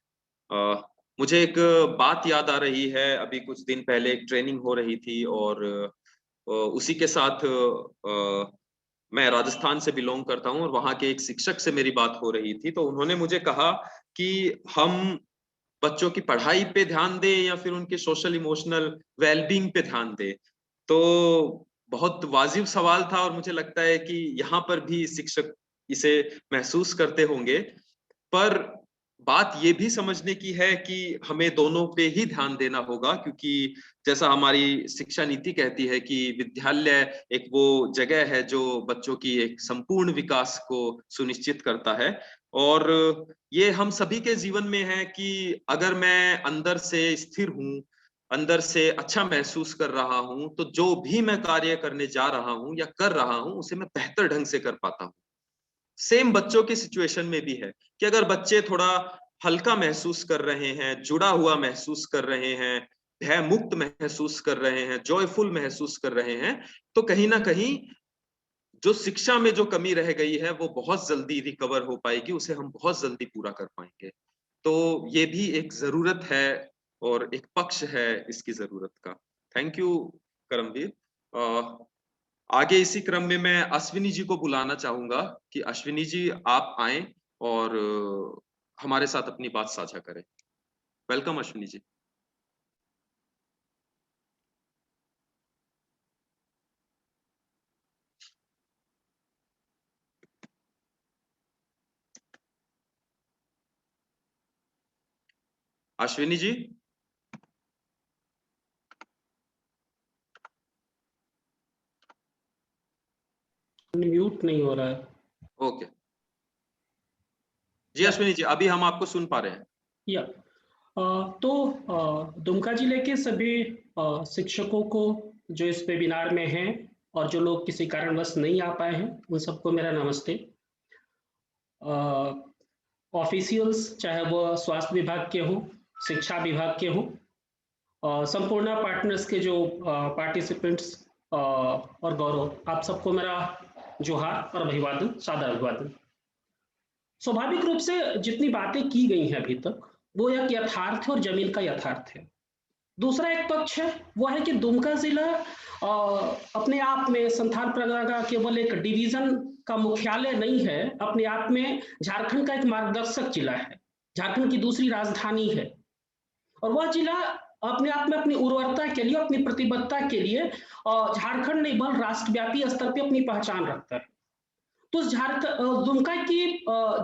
मुझे एक बात याद आ रही है, अभी कुछ दिन पहले एक ट्रेनिंग हो रही थी, और उसी के साथ मैं राजस्थान से बिलोंग करता हूं, और वहां के एक शिक्षक से मेरी बात हो रही थी। तो उन्होंने मुझे कहा कि हम बच्चों की पढ़ाई पे ध्यान दें या फिर उनके सोशल इमोशनल वेलबींग पे ध्यान दें। तो बहुत वाजिब सवाल था, और मुझे लगता है कि यहाँ पर भी शिक्षक इसे महसूस करते होंगे। पर बात ये भी समझने की है कि हमें दोनों पे ही ध्यान देना होगा, क्योंकि जैसा हमारी शिक्षा नीति कहती है कि विद्यालय एक वो जगह है जो बच्चों की एक संपूर्ण विकास को सुनिश्चित करता है। और ये हम सभी के जीवन में है कि अगर मैं अंदर से स्थिर हूँ, अंदर से अच्छा महसूस कर रहा हूँ, तो जो भी मैं कार्य करने जा रहा हूँ या कर रहा हूँ उसे मैं बेहतर ढंग से कर पाता हूँ। सेम बच्चों की सिचुएशन में भी है कि अगर बच्चे थोड़ा हल्का महसूस कर रहे हैं, जुड़ा हुआ महसूस कर रहे हैं, भय मुक्त महसूस कर रहे हैं, जॉयफुल महसूस कर रहे हैं, तो कहीं ना कहीं जो शिक्षा में जो कमी रह गई है वो बहुत जल्दी रिकवर हो पाएगी, उसे हम बहुत जल्दी पूरा कर पाएंगे। तो ये भी एक जरूरत है और एक पक्ष है इसकी जरूरत का। Thank you Karamveer. आगे इसी क्रम में मैं अश्विनी जी को बुलाना चाहूंगा कि अश्विनी जी आप आएं और हमारे साथ अपनी बात साझा करें। वेलकम अश्विनी जी। अश्विनी जी। म्यूट नहीं हो रहा है। ओके जी अश्विनी जी, अभी हम आपको सुन पा रहे हैं। या तो दुमका जिले के सभी शिक्षकों को जो इस वेबिनार में हैं और जो लोग किसी कारणवश नहीं आ पाए हैं उन सबको मेरा नमस्ते। ऑफिशियल्स चाहे वो स्वास्थ्य विभाग के हों, शिक्षा विभाग के हों, संपूर्ण पार्टनर्स के जो पार्टिसिपेंट्स और गौरव, आप सबको मेरा जोहार और अभिवादन, सादर अभिवादन। स्वाभाविक रूप से जितनी बातें की गई हैं अभी तक, वो एक यथार्थ है और जमीन का यथार्थ है। दूसरा एक पक्ष है, वो है कि दुमका जिला अपने आप में संथाल परगना का केवल एक डिवीजन का मुख्यालय नहीं है, अपने आप में झारखंड का एक मार्गदर्शक जिला है, झारखंड की दूसरी राजधानी है। और वह जिला अपने आप में अपनी उर्वरता के लिए, अपनी प्रतिबद्धता के लिए झारखंड नहीं बल्कि राष्ट्रव्यापी स्तर पर अपनी पहचान रखता है। तो दुमका की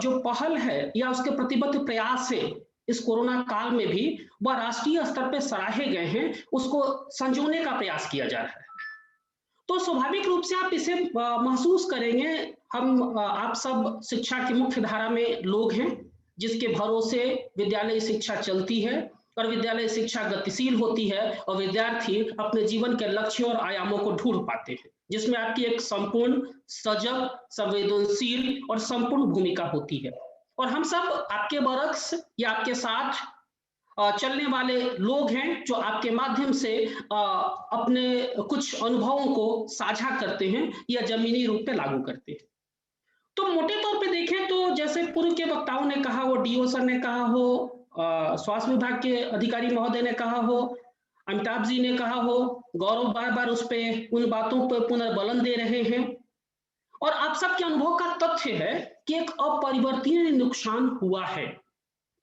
जो पहल है या उसके प्रतिबद्ध प्रयास है इस कोरोना काल में भी, वह राष्ट्रीय स्तर पर सराहे गए हैं, उसको संजोने का प्रयास किया जा रहा है। तो स्वाभाविक रूप से आप इसे महसूस करेंगे, हम आप सब शिक्षा की मुख्य धारा में लोग हैं, जिसके भरोसे विद्यालय शिक्षा चलती है और विद्यालय शिक्षा गतिशील होती है और विद्यार्थी अपने जीवन के लक्ष्यों और आयामों को ढूंढ पाते हैं, जिसमें आपकी एक संपूर्ण, सजग, संवेदनशील और संपूर्ण भूमिका होती है। और हम सब आपके बरक्स या आपके साथ चलने वाले लोग हैं, जो आपके माध्यम से अपने कुछ अनुभवों को साझा करते हैं या जमीनी रूप पे लागू करते हैं। तो मोटे तौर पे देखें तो जैसे पूर्व के वक्ताओं ने कहा हो, डीओ सर ने कहा हो, स्वास्थ्य विभाग के अधिकारी महोदय ने कहा हो, अमिताभ जी ने कहा हो, गौरव बार बार उस पे उन बातों पर पुनर्बलन दे रहे हैं। और आप सबके अनुभव का तथ्य है कि एक अपरिवर्तनीय नुकसान हुआ है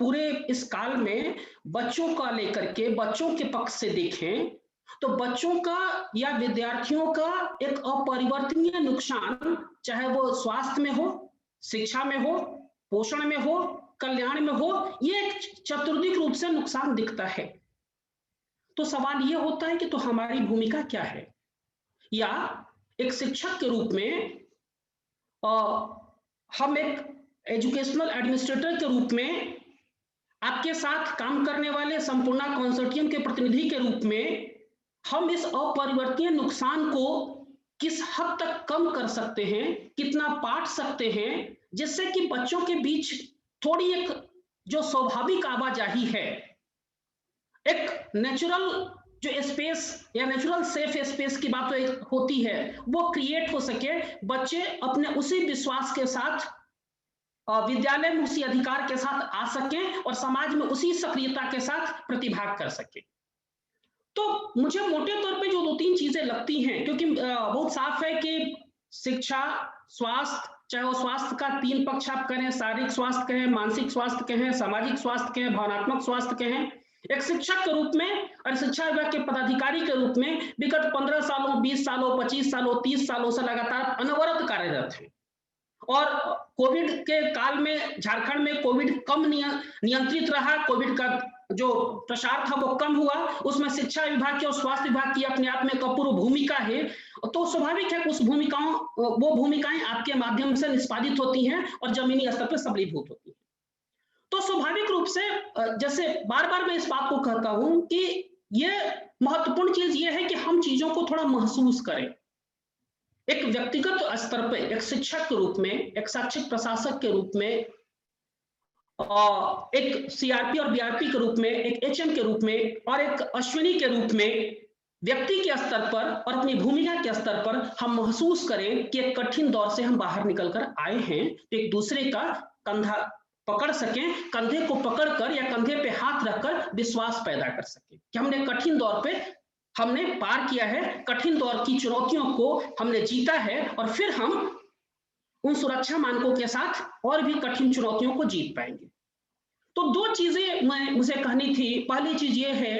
पूरे इस काल में। बच्चों का लेकर के, बच्चों के पक्ष से देखें तो बच्चों का या विद्यार्थियों का एक अपरिवर्तनीय नुकसान, चाहे वो स्वास्थ्य में हो, शिक्षा में हो, पोषण में हो, कल्याण में हो, ये एक चतुर्दिक रूप से नुकसान दिखता है। तो सवाल ये होता है कि तो हमारी भूमिका क्या है, या एक शिक्षक के रूप में हम एक एजुकेशनल एडमिनिस्ट्रेटर के रूप में, आपके साथ काम करने वाले संपूर्ण कंसोर्टियम के प्रतिनिधि के रूप में, हम इस अपरिवर्तनीय नुकसान को किस हद तक कम कर सकते हैं, कितना बांट सकते हैं, जिससे कि बच्चों के बीच थोड़ी एक जो स्वाभाविक आवाजाही है, एक नेचुरल जो स्पेस या नेचुरल सेफ स्पेस की बात होती है, वो क्रिएट हो सके, बच्चे अपने उसी विश्वास के साथ विद्यालय में उसी अधिकार के साथ आ सकें और समाज में उसी सक्रियता के साथ प्रतिभाग कर सके। तो मुझे मोटे तौर पे जो 2-3 चीजें लगती हैं, क्योंकि बहुत साफ है कि शिक्षा, स्वास्थ्य, चाहे वो स्वास्थ्य का 3 पक्ष आप कहें, शारीरिक स्वास्थ्य कहें, मानसिक स्वास्थ्य कहें, सामाजिक स्वास्थ्य कहें, भावनात्मक स्वास्थ्य कहें, एक शिक्षक के रूप में और शिक्षा विभाग के पदाधिकारी के रूप में विगत 15 सालों, 20 सालों, 25 सालों, 30 सालों से लगातार अनवरत कार्यरत है। और कोविड के काल में झारखंड में कोविड कम नियंत्रित रहा, कोविड का जो प्रसार था वो कम हुआ, उसमें शिक्षा विभाग की और स्वास्थ्य विभाग की अपने आप में एक अपूर्व भूमिका है। तो स्वाभाविक है कि वो भूमिकाएं आपके माध्यम से निष्पादित होती हैं और जमीनी स्तर पर सबलीभूत होती हैं। तो स्वाभाविक रूप से जैसे बार बार मैं इस बात को कहता हूं कि ये महत्वपूर्ण चीज ये है कि हम चीजों को थोड़ा महसूस करें, एक व्यक्तिगत स्तर पर, एक शिक्षक के रूप में, एक शैक्षिक प्रशासक के रूप में, एक सीआरपी और बीआरपी के रूप में, एक एचएम के रूप में और एक अश्विनी के रूप में, व्यक्ति के स्तर पर और अपनी भूमिका के स्तर पर हम महसूस करें कि एक कठिन दौर से हम बाहर निकलकर आए हैं, तो एक दूसरे का कंधा पकड़ सकें, कंधे को पकड़कर या कंधे पे हाथ रखकर विश्वास पैदा कर सकें कि हमने कठिन दौर पे हमने पार किया है, कठिन दौर की चुनौतियों को हमने जीता है और फिर हम उन सुरक्षा मानकों के साथ और भी कठिन चुनौतियों को जीत पाएंगे। तो 2 चीजें मुझे कहनी थी। पहली चीज ये है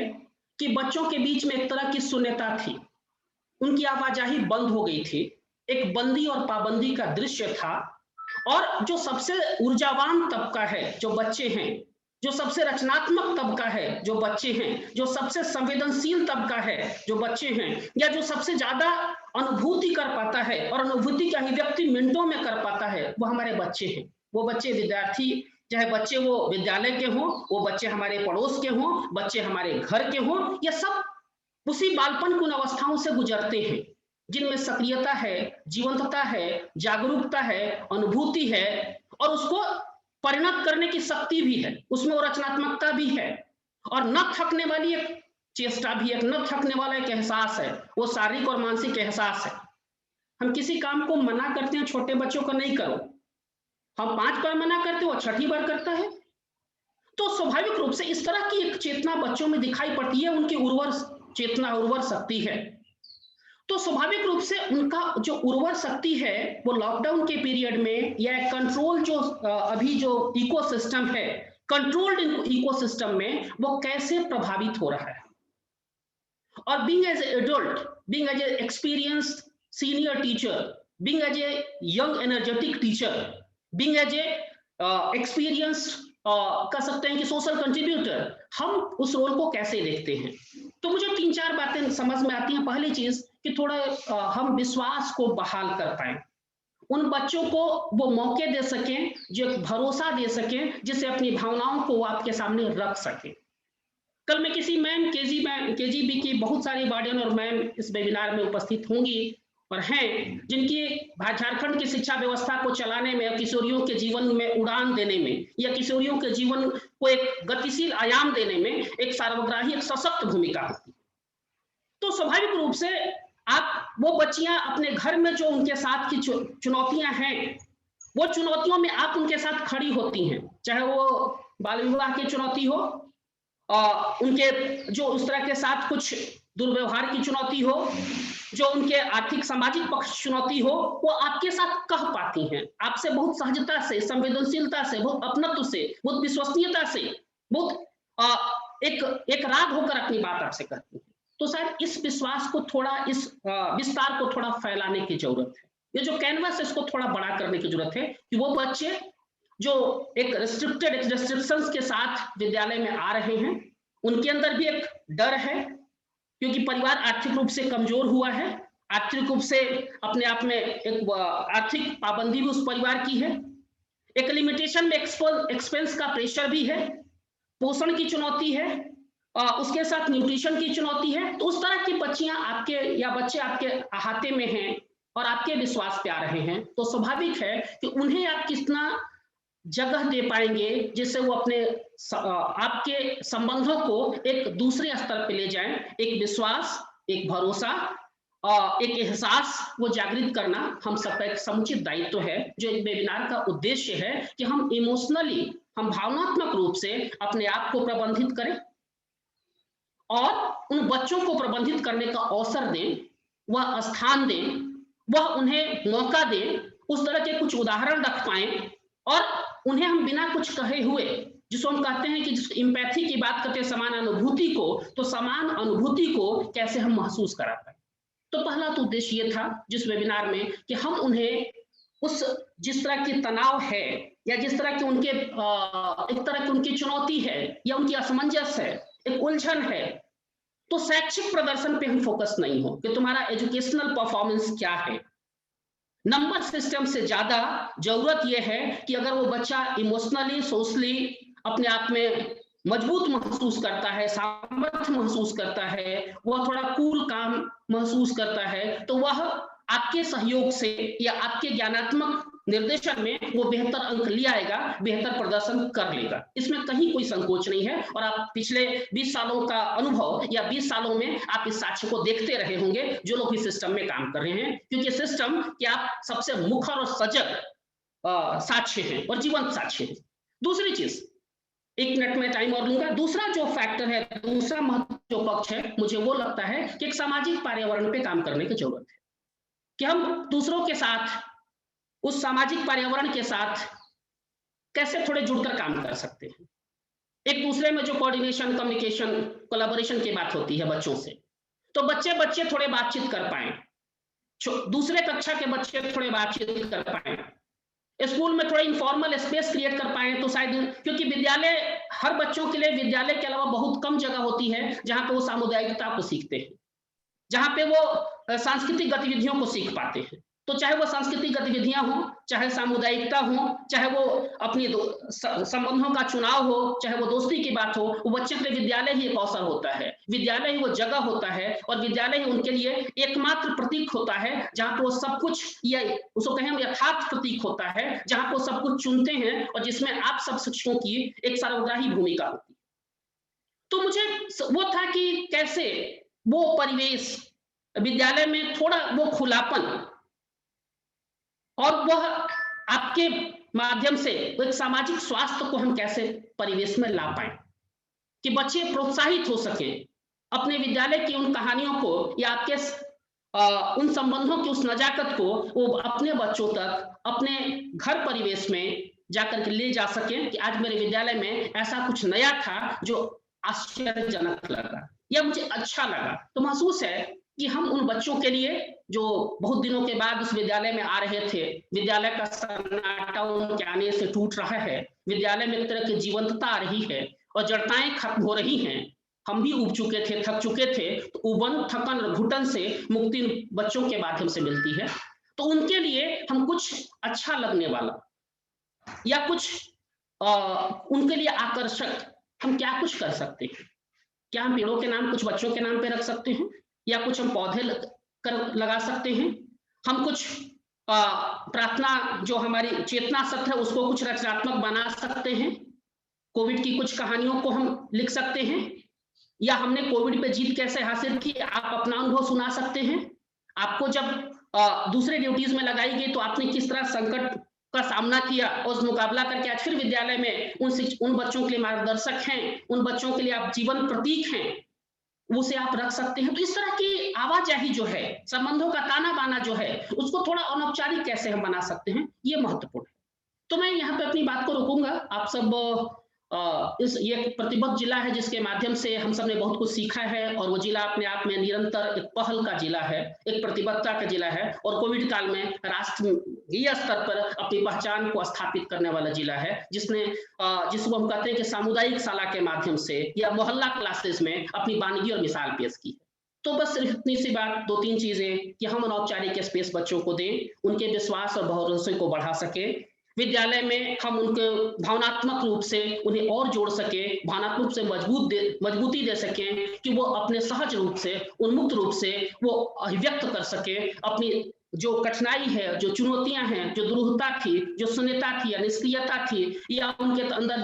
कि बच्चों के बीच में एक तरह की शून्यता थी, उनकी आवाजाही बंद हो गई थी, एक बंदी और पाबंदी का दृश्य था। और जो सबसे ऊर्जावान तबका है, जो बच्चे हैं, जो सबसे रचनात्मक तबका है, जो बच्चे हैं, जो सबसे संवेदनशील तबका है, जो बच्चे हैं, या जो सबसे ज्यादा अनुभूति कर पाता है और अनुभूति की अभिव्यक्ति मिनटों में कर पाता है, वो हमारे बच्चे हैं। वो बच्चे विद्यार्थी, चाहे बच्चे वो विद्यालय के हों, वो बच्चे हमारे पड़ोस के हों, बच्चे हमारे घर के हों, ये सब उसी बालपन की उन अवस्थाओं से गुजरते हैं जिनमें सक्रियता है, जीवंतता है, जागरूकता है, अनुभूति है और उसको परिणत करने की शक्ति भी है, उसमें वो रचनात्मकता भी है और न थकने वाली एक चेष्टा भी एक न थकने वाला एक एहसास है, वो शारीरिक और मानसिक एहसास है। हम किसी काम को मना करते हैं छोटे बच्चों को नहीं करो, हम 5 बार मना करते हैं, वो 6ठी बार करता है। तो स्वाभाविक रूप से इस तरह की एक चेतना बच्चों में दिखाई पड़ती है, उनकी उर्वर चेतना, उर्वर शक्ति है। तो स्वाभाविक रूप से उनका जो उर्वर शक्ति है वो लॉकडाउन के पीरियड में या कंट्रोल जो अभी जो इकोसिस्टम है, कंट्रोल्ड इकोसिस्टम में वो कैसे प्रभावित हो रहा है। और being as adult, being as a experienced senior teacher, being as a young energetic teacher, being as a experienced कह सकते हैं कि सोशल कंट्रीब्यूटर, हम उस रोल को कैसे देखते हैं। तो मुझे 3-4 बातें समझ में आती हैं। पहली चीज कि थोड़ा हम विश्वास को बहाल कर पाए, उन बच्चों को वो मौके दे सकें, जो भरोसा दे सकें, जिससे अपनी भावनाओं को वो आपके सामने रख सकें। कल मैं किसी मैम केजीबी की बहुत सारी वार्डन और मैम इस वेबिनार में उपस्थित होंगी और हैं, जिनकी झारखंड की शिक्षा व्यवस्था को चलाने में, किशोरियों के जीवन में उड़ान देने में या किशोरियों के जीवन को एक गतिशील आयाम देने में एक सर्वग्राही, एक सशक्त भूमिका होती है। तो स्वाभाविक रूप से आप वो बच्चियां अपने घर में जो उनके साथ की चुनौतियां हैं, वो चुनौतियों में आप उनके साथ खड़ी होती हैं, चाहे वो बाल विवाह की चुनौती हो, उनके जो उस तरह के साथ कुछ दुर्व्यवहार की चुनौती हो, जो उनके आर्थिक सामाजिक पक्ष चुनौती हो, वो आपके साथ कह पाती हैं, आपसे बहुत सहजता से, संवेदनशीलता से, बहुत अपनत्व से, बहुत विश्वसनीयता से, बहुत एक राग होकर अपनी बात आपसे कहती हैं। तो शायद इस विश्वास को थोड़ा, इस विस्तार को थोड़ा फैलाने की जरूरत है। ये जो कैनवस है इसको थोड़ा बड़ा करने की जरूरत है कि वो बच्चे जो एक रेस्ट्रिक्शंस के साथ विद्यालय में आ रहे हैं, उनके अंदर भी एक डर है, क्योंकि परिवार आर्थिक रूप से कमजोर हुआ है, आर्थिक रूप से अपने आप में एक आर्थिक पाबंदी भी उस परिवार की है, एक लिमिटेशन में एक्सपेंस का प्रेशर भी है, पोषण की चुनौती है, उसके साथ न्यूट्रिशन की चुनौती है। तो उस तरह की बच्चियां आपके या बच्चे आपके अहाते में हैं और आपके विश्वास पे आ रहे हैं, तो स्वाभाविक है कि उन्हें आप कितना जगह दे पाएंगे जिससे वो अपने आपके संबंधों को एक दूसरे स्तर पे ले जाएं। एक विश्वास, एक भरोसा, एक एहसास वो जागृत करना हम सबका एक समुचित दायित्व है, जो एक वेबिनार का उद्देश्य है कि हम इमोशनली, हम भावनात्मक रूप से अपने आप को प्रबंधित करें और उन बच्चों को प्रबंधित करने का अवसर दें, वह स्थान दें, वह उन्हें मौका दें, उस तरह के कुछ उदाहरण रख पाएं और उन्हें हम बिना कुछ कहे हुए, जिसको हम कहते हैं कि जिस एम्पैथी की बात करते हैं, समान अनुभूति को, तो समान अनुभूति को कैसे हम महसूस करा पाए। तो पहला तो उद्देश्य ये था जिस वेबिनार में कि हम उन्हें उस जिस तरह की तनाव है या जिस तरह की उनके एक तरह की उनकी चुनौती है या उनकी असमंजस है, एक उलझन है, तो शैक्षिक प्रदर्शन पे हम फोकस नहीं हो कि तुम्हारा एजुकेशनल परफॉर्मेंस क्या है। नंबर सिस्टम से ज्यादा जरूरत यह है कि अगर वो बच्चा इमोशनली, सोशली अपने आप में मजबूत महसूस करता है, सामर्थ्य महसूस करता है, वह थोड़ा कूल काम महसूस करता है, तो वह आपके सहयोग से या आपके ज्ञानात्मक निर्देशन में वो बेहतर अंक ले आएगा, बेहतर प्रदर्शन कर लेगा। इसमें कहीं कोई संकोच नहीं है और आप पिछले 20 सालों का अनुभव या 20 सालों में आप इस साक्ष्य को देखते रहे होंगे जो लोग इस सिस्टम में काम कर रहे हैं, क्योंकि सिस्टम के आप सबसे मुखर और सजग साक्ष्य हैं और जीवंत साक्ष्य हैं। दूसरी चीज, 1 मिनट में टाइम और लूंगा, दूसरा जो फैक्टर है, दूसरा महत्व जो पक्ष है, मुझे वो लगता है कि एक सामाजिक पर्यावरण पे काम करने की जरूरत है कि हम दूसरों के साथ, उस सामाजिक पर्यावरण के साथ कैसे थोड़े जुड़कर काम कर सकते हैं। एक दूसरे में जो कोऑर्डिनेशन, कम्युनिकेशन, कोलैबोरेशन की बात होती है बच्चों से, तो बच्चे थोड़े बातचीत कर पाए, दूसरे कक्षा के बच्चे थोड़े बातचीत कर पाए, स्कूल में थोड़ा इनफॉर्मल स्पेस क्रिएट कर पाए, तो शायद, क्योंकि विद्यालय, हर बच्चों के लिए विद्यालय के अलावा बहुत कम जगह होती है जहां पे वो सामुदायिकता को सीखते हैं, जहां पे वो सांस्कृतिक गतिविधियों को सीख पाते हैं। तो चाहे वो सांस्कृतिक गतिविधियां हो, चाहे सामुदायिकता हो, चाहे वो अपनी संबंधों का चुनाव हो, चाहे वो दोस्ती की बात हो, वो बच्चे के लिए विद्यालय ही एक अवसर होता है, विद्यालय ही वो जगह होता है और विद्यालय ही उनके लिए एकमात्र प्रतीक होता है जहां पर वो सब कुछ, या उसको कहें यथार्थ प्रतीक होता है, जहां पर वो सब कुछ चुनते हैं और जिसमें आप सब शिक्षकों की एक सर्वग्राही भूमिका होती है। तो मुझे वो था कि कैसे वो परिवेश विद्यालय में थोड़ा वो खुलापन और वह आपके माध्यम से एक सामाजिक स्वास्थ्य को हम कैसे परिवेश में ला पाए कि बच्चे प्रोत्साहित हो सके अपने विद्यालय की उन कहानियों को या आपके उन संबंधों की उस नजाकत को वो अपने बच्चों तक अपने घर परिवेश में जाकर के ले जा सके कि आज मेरे विद्यालय में ऐसा कुछ नया था जो आश्चर्यजनक लगा या मुझे अच्छा लगा। तो महसूस है कि हम उन बच्चों के लिए जो बहुत दिनों के बाद उस विद्यालय में आ रहे थे, विद्यालय का सन्नाटा उनके आने से टूट रहा है, विद्यालय में एक तरह की जीवंतता आ रही है और जड़ताएं खत्म हो रही हैं। हम भी उब चुके थे, थक चुके थे, तो उबन थकन और घुटन से मुक्ति बच्चों के माध्यम से मिलती है। तो उनके लिए हम कुछ अच्छा लगने वाला या कुछ उनके लिए आकर्षक हम क्या कुछ कर सकते हैं? क्या हम पेड़ों के नाम कुछ बच्चों के नाम पे रख सकते हैं या कुछ हम पौधे लगा सकते हैं? हम कुछ प्रार्थना जो हमारी चेतना सत्र है उसको कुछ रचनात्मक बना सकते हैं? कोविड की कुछ कहानियों को हम लिख सकते हैं या हमने कोविड पे जीत कैसे हासिल की आप अपना अनुभव सुना सकते हैं? आपको जब दूसरे ड्यूटीज में लगाई गई तो आपने किस तरह संकट का सामना किया और उस मुकाबला करके आज फिर विद्यालय में उन बच्चों के लिए मार्गदर्शक हैं, उन बच्चों के लिए आप जीवन प्रतीक हैं, उसे आप रख सकते हैं। तो इस तरह की आवाजाही जो है, संबंधों का ताना बाना जो है, उसको थोड़ा अनौपचारिक कैसे हम बना सकते हैं, ये महत्वपूर्ण है। तो मैं यहाँ पे अपनी बात को रोकूंगा। आप सब ये प्रतिबद्ध जिला है जिसके माध्यम से हम सब ने बहुत कुछ सीखा है और वो जिला अपने आप में निरंतर एक पहल का जिला है, एक प्रतिबद्धता का जिला है और कोविड काल में राष्ट्रीय स्तर पर अपनी पहचान को स्थापित करने वाला जिला है जिसको हम कहते हैं कि सामुदायिक शाला के माध्यम से या मोहल्ला क्लासेस में अपनी वानगी और मिसाल पेश की। तो बस सिर्फ इतनी सी बात, 2-3 चीजें कि हम अनौपचारिक स्पेस बच्चों को दें, उनके विश्वास और भरोसे को बढ़ा सके, विद्यालय में हम उनके भावनात्मक रूप से उन्हें और जोड़ सके, भावनात्मक रूप से मजबूती दे सकें कि वो अपने सहज रूप से उन्मुक्त रूप से वो अभिव्यक्त कर सके अपनी जो कठिनाई है, जो चुनौतियां हैं, जो दुरूहता थी, जो शून्यता थी या निष्क्रियता थी या उनके अंदर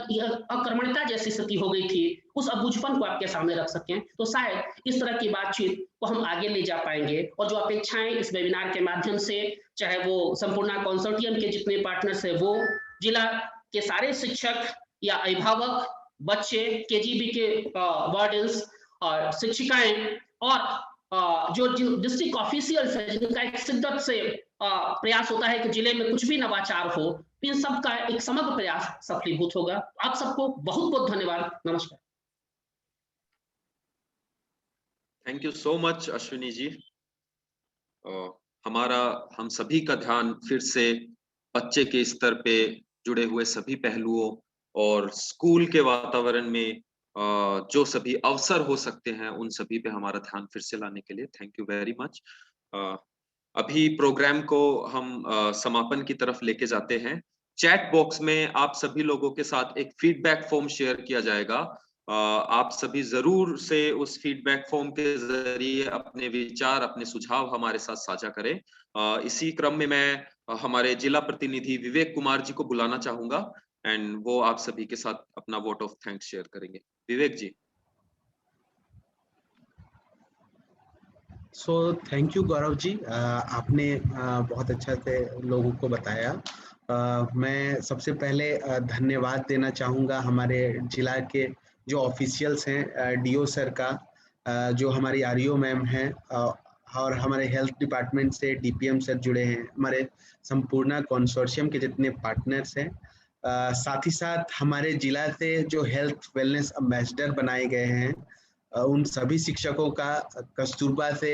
अकर्मण्यता जैसी स्थिति हो गई थी, उस अबूझपन को आपके सामने रख सकें। तो शायद इस तरह की बातचीत को हम आगे ले जा पाएंगे और जो अपेक्षाएं इस वेबिनार के माध्यम से, चाहे वो संपूर्ण कंसोर्टियम के जितने पार्टनर्स है, वो जिला के सारे शिक्षक या अभिभावक, बच्चे, केजीबी के वार्डन्स और शिक्षिकाएं और जो डिस्ट्रिक्ट ऑफिशियल्स है जिनका एक शिद्दत से प्रयास होता है कि जिले में कुछ भी नवाचार हो, इन सब का एक समग्र प्रयास सफलीभूत होगा। आप सबको बहुत बहुत धन्यवाद। नमस्कार। Thank you so much Ashwini ji. हम सभी का ध्यान फिर से बच्चे के स्तर पे जुड़े हुए सभी पहलुओं और स्कूल के वातावरण में जो सभी अवसर हो सकते हैं उन सभी पे हमारा ध्यान फिर से लाने के लिए थैंक यू वेरी मच। अभी प्रोग्राम को हम समापन की तरफ लेके जाते हैं। चैट बॉक्स में आप सभी लोगों के साथ एक फीडबैक फॉर्म शेयर किया जाएगा। आप सभी जरूर से उस फीडबैक फॉर्म के जरिए अपने विचार, अपने सुझाव हमारे साथ साझा करें। इसी क्रम में मैं हमारे जिला प्रतिनिधि विवेक कुमार जी को बुलाना चाहूंगा एंड वो आप सभी के साथ अपना वोट ऑफ थैंक्स शेयर करेंगे। विवेक जी। So thank you Gaurav ji, आपने बहुत अच्छा से लोगों को बताया। मैं सबसे पहले धन्यवाद देना चाहूँगा हमारे जिला के जो ऑफिशियल्स हैं, डीओ सर का, जो हमारी आरईओ मैम हैं और हमारे हेल्थ डिपार्टमेंट से डीपीएम सर जुड़े हैं, हमारे संपूर्ण कंसोर्शियम के जितने पार्टनर्स हैं, साथ ही साथ हमारे जिला से जो हेल्थ वेलनेस एम्बेसडर बनाए गए हैं, उन सभी शिक्षकों का, कस्तूरबा से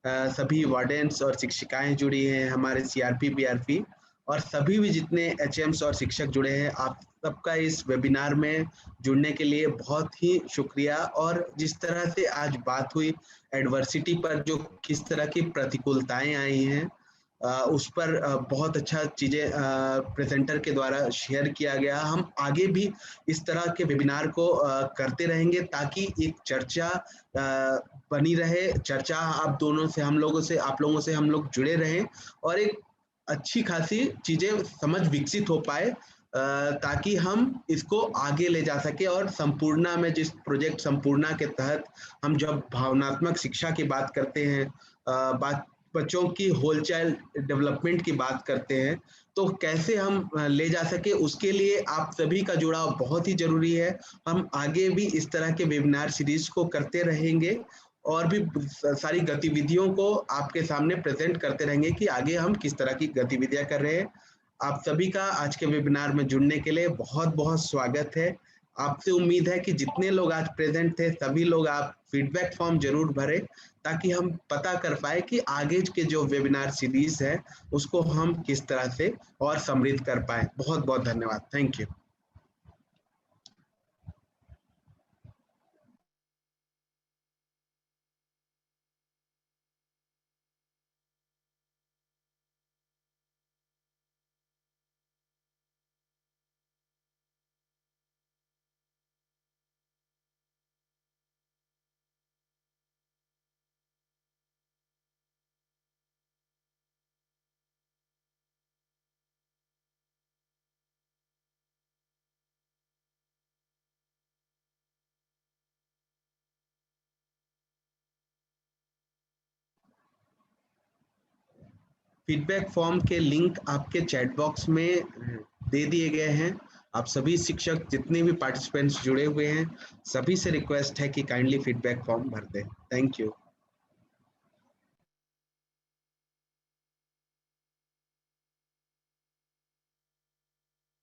सभी वार्डन्स और शिक्षिकाएं जुड़ी हैं, हमारे सीआरपी बीआरपी और सभी भी जितने एचएम्स और शिक्षक जुड़े हैं, आप सबका इस वेबिनार में जुड़ने के लिए बहुत ही शुक्रिया। और जिस तरह से आज बात हुई एडवर्सिटी पर, जो किस तरह की प्रतिकूलताएं आई हैं, उस पर बहुत अच्छा चीज़ें प्रेजेंटर के द्वारा शेयर किया गया। हम आगे भी इस तरह के वेबिनार को करते रहेंगे ताकि एक चर्चा बनी रहे, चर्चा आप लोगों से हम लोग जुड़े रहें और एक अच्छी खासी चीज़ें समझ विकसित हो पाए। ताकि हम इसको आगे ले जा सके। और संपूर्णा में जिस प्रोजेक्ट संपूर्णा के तहत हम जब भावनात्मक शिक्षा की बात करते हैं, बच्चों की होल चाइल्ड डेवलपमेंट की बात करते हैं, तो कैसे हम ले जा सके, उसके लिए आप सभी का जुड़ाव बहुत ही जरूरी है। हम आगे भी इस तरह के वेबिनार सीरीज को करते रहेंगे और भी सारी गतिविधियों को आपके सामने प्रेजेंट करते रहेंगे कि आगे हम किस तरह की गतिविधियां कर रहे हैं। आप सभी का आज के वेबिनार में जुड़ने के लिए बहुत बहुत स्वागत है। आपसे उम्मीद है कि जितने लोग आज प्रेजेंट थे सभी लोग आप फीडबैक फॉर्म जरूर भरें, ताकि हम पता कर पाए कि आगे के जो वेबिनार सीरीज है उसको हम किस तरह से और समृद्ध कर पाए। बहुत बहुत धन्यवाद। Thank you. फीडबैक फॉर्म के लिंक आपके चैट बॉक्स में दे दिए गए हैं। आप सभी शिक्षक जितने भी पार्टिसिपेंट्स जुड़े हुए हैं सभी से रिक्वेस्ट है कि काइंडली फीडबैक फॉर्म भर दें। Thank you.